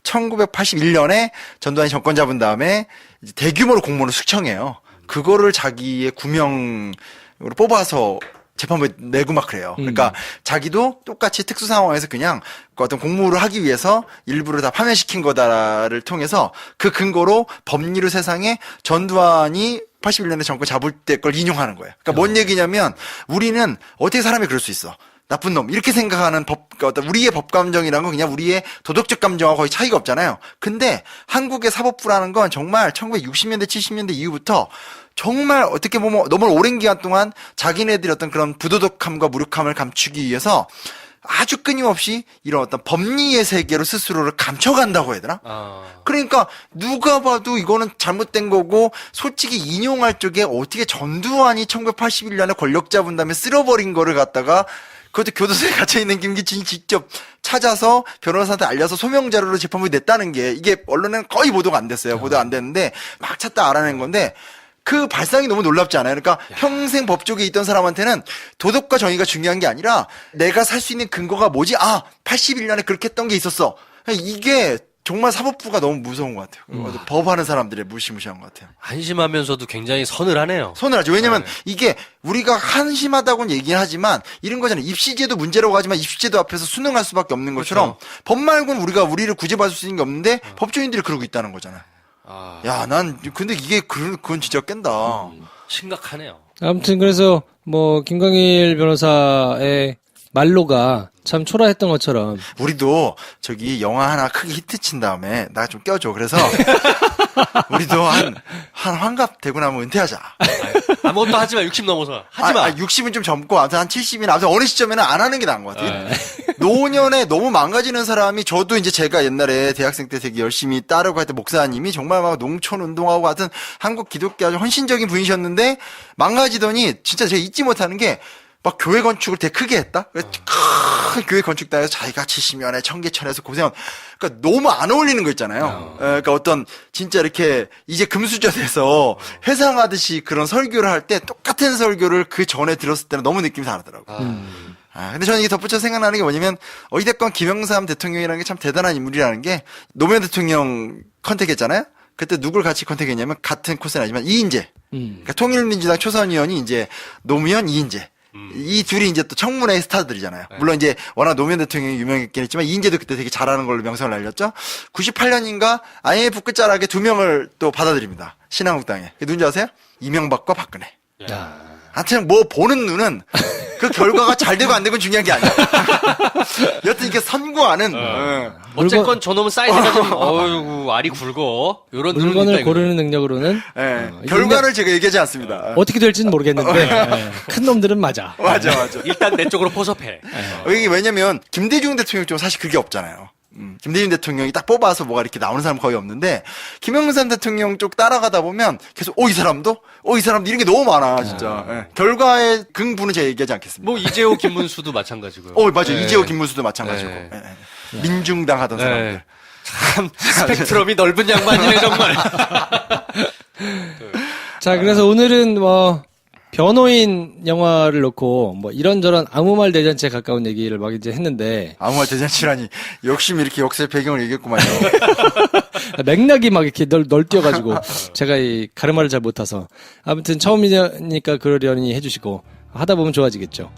1981년에 전두환이 정권 잡은 다음에 이제 대규모로 공무원을 숙청해요. 그거를 자기의 구명으로 뽑아서 재판부에 내고 막 그래요. 그러니까 자기도 똑같이 특수 상황에서 그냥 그 어떤 공무를 하기 위해서 일부러 다 파면시킨 거다를 통해서 그 근거로 법리로 세상에 전두환이 81년에 정권 잡을 때 걸 인용하는 거예요. 그러니까 뭔 얘기냐면 우리는 어떻게 사람이 그럴 수 있어. 나쁜 놈 이렇게 생각하는 그러니까 어떤 우리의 법 감정이라는 건 그냥 우리의 도덕적 감정하고 거의 차이가 없잖아요. 근데 한국의 사법부라는 건 정말 1960년대 70년대 이후부터 정말 어떻게 보면 너무 오랜 기간 동안 자기네들이 어떤 그런 부도덕함과 무력함을 감추기 위해서 아주 끊임없이 이런 어떤 법리의 세계로 스스로를 감춰간다고 해야 되나? 그러니까 누가 봐도 이거는 잘못된 거고 솔직히 인용할 쪽에 어떻게 전두환이 1981년에 권력 잡은 다음에 쓸어버린 거를 갖다가 그것도 교도소에 갇혀있는 김기춘이 직접 찾아서 변호사한테 알려서 소명자료로 재판부에 냈다는 게 이게 언론에는 거의 보도가 안 됐어요. 보도 안 됐는데 막 찾다 알아낸 건데 그 발상이 너무 놀랍지 않아요? 그러니까 평생 법조계에 있던 사람한테는 도덕과 정의가 중요한 게 아니라 내가 살 수 있는 근거가 뭐지? 81년에 그렇게 했던 게 있었어. 이게 정말 사법부가 너무 무서운 것 같아요. 법하는 사람들의 무시무시한 것 같아요. 한심하면서도 굉장히 서늘하네요. 손을 하죠. 왜냐면 이게 우리가 한심하다고는 얘기는 하지만 이런 거잖아요. 입시제도 문제라고 하지만 입시제도 앞에서 순응할 수밖에 없는 것처럼 법 말고는 우리를 구제받을 수 있는 게 없는데 법조인들이 그러고 있다는 거잖아요. 야, 난 근데 이게 그건 진짜 깬다. 심각하네요. 아무튼 그래서 뭐 김광일 변호사의 말로가 참 초라했던 것처럼 우리도 저기 영화 하나 크게 히트 친 다음에 나 좀 껴줘. 그래서 우리도 한 환갑 되고 나면 은퇴하자. 아무것도 하지 마. 60 넘어서. 하지 마. 60은 좀 젊고 아무튼 한 70이나 아무튼 어느 시점에는 안 하는 게 나은 것 같아요. 노년에 너무 망가지는 사람이 저도 이제 제가 옛날에 대학생 때 되게 열심히 따르고 할 때 목사님이 정말 막 농촌 운동하고 하여튼 한국 기독교 아주 헌신적인 분이셨는데 망가지더니 진짜 제가 잊지 못하는 게 막 교회 건축을 되게 크게 했다? 큰 교회 건축당에서 자기가 70년에 청계천에서 고생한, 그러니까 너무 안 어울리는 거 있잖아요. 그러니까 어떤 진짜 이렇게 이제 금수저 돼서 회상하듯이 그런 설교를 할 때 똑같은 설교를 그 전에 들었을 때는 너무 느낌이 다르더라고요. 근데 저는 이게 덧붙여 생각나는 게 뭐냐면, 어찌됐건 김영삼 대통령이라는 게 참 대단한 인물이라는 게, 노무현 대통령 컨택했잖아요? 그때 누굴 같이 컨택했냐면, 같은 코스는 아니지만, 이인재. 그러니까 통일민주당 초선 의원이 이제, 노무현, 이인재. 이 둘이 이제 또 청문회 스타들이잖아요. 물론 이제 워낙 노무현 대통령이 유명했긴 했지만, 이인재도 그때 되게 잘하는 걸로 명성을 날렸죠? 98년인가, IMF 끝자락에 2명을 또 받아들입니다. 신한국당에. 그게 누군지 아세요? 이명박과 박근혜. 하여튼 뭐 보는 눈은 그 결과가 잘 되고 안 되고 중요한 게 아니야. 여튼 이렇게 선구하는 어쨌건 저놈은 사이즈가 좀 어이구 알이 굵어. 요런 눈은 있다, 물건을 이거는. 고르는 능력으로는 결과를 제가 얘기하지 않습니다. 어떻게 될지는 모르겠는데 큰 놈들은 맞아. 맞아. 일단 내 쪽으로 포섭해. 이게 왜냐면 김대중 대통령 좀 사실 그게 없잖아요. 김대중 대통령이 딱 뽑아서 뭐가 이렇게 나오는 사람 거의 없는데, 김영삼 대통령 쪽 따라가다 보면 계속 이 사람도 이런 게 너무 많아 진짜. 결과의 긍부는 제가 얘기하지 않겠습니다. 뭐 이재호, 김문수도 마찬가지고요. 맞아. 네. 이재호, 김문수도 마찬가지고. 네. 민중당 하던 사람들. 네. 참 스펙트럼이 넓은 양반이네 정말. 자, 그래서 오늘은 뭐 변호인 영화를 놓고 뭐 이런저런 아무 말 대잔치에 가까운 얘기를 막 이제 했는데, 아무 말 대잔치라니 욕심 이렇게 역사의 배경을 얘기했구만요. 맥락이 막 이렇게 널뛰어가지고 제가 이 가르마를 잘 못 타서, 아무튼 처음이니까 그러려니 해주시고 하다 보면 좋아지겠죠.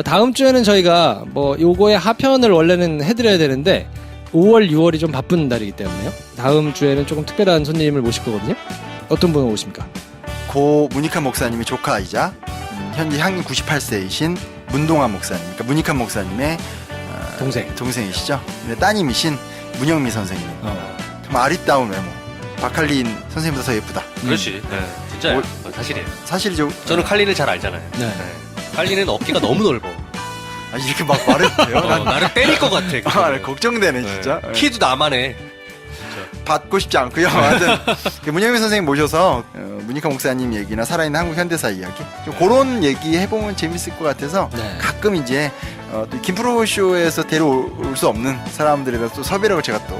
다음 주에는 저희가 뭐 요거의 하편을 원래는 해드려야 되는데 5월, 6월이 좀 바쁜 달이기 때문에요. 다음 주에는 조금 특별한 손님을 모실 거거든요. 어떤 분을 오십니까? 고 문익환 목사님의 조카이자 현재 향년 98세이신 문동환 목사님, 그러니까 문익환 목사님의 동생이시죠. 근데 따님이신 문영미 선생님. 정말 아리따운 외모. 박할린 선생님보다 더 예쁘다. 그렇지. 네, 진짜요. 사실이에요. 사실이죠. 저는 칼린을 잘 알잖아요. 네. 칼린은 어깨가 너무 넓어. 이렇게 막 말해도 돼요? 나를 때릴 것 같아. 걱정되네 진짜. 키도 나만해. 받고 싶지 않고요. 하여튼 문영민 선생님 모셔서 문익환 목사님 얘기나 살아있는 한국 현대사 이야기 좀 그런 얘기 해보면 재밌을 것 같아서, 가끔 이제 또 김프로 쇼에서 데려올 수 없는 사람들에 대해서 또 섭외력을 제가 또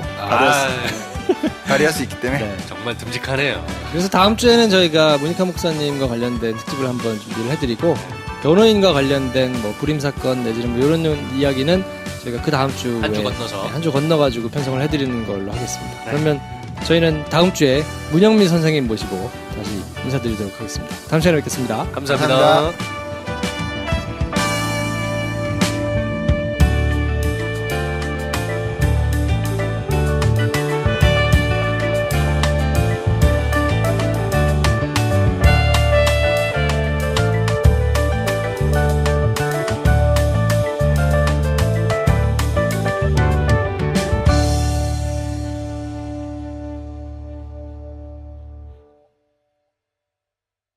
발휘할 수 있기 때문에 정말 듬직하네요. 그래서 다음 주에는 저희가 문익환 목사님과 관련된 특집을 한번 준비를 해드리고, 변호인과 관련된 뭐 불임 사건 내지는 뭐 이런 이야기는 저희가 그 다음 주에 한 주 건너서 한 주 건너가지고 편성을 해드리는 걸로 하겠습니다. 그러면 저희는 다음 주에 문영민 선생님 모시고 다시 인사드리도록 하겠습니다. 다음 시간에 뵙겠습니다. 감사합니다. 감사합니다.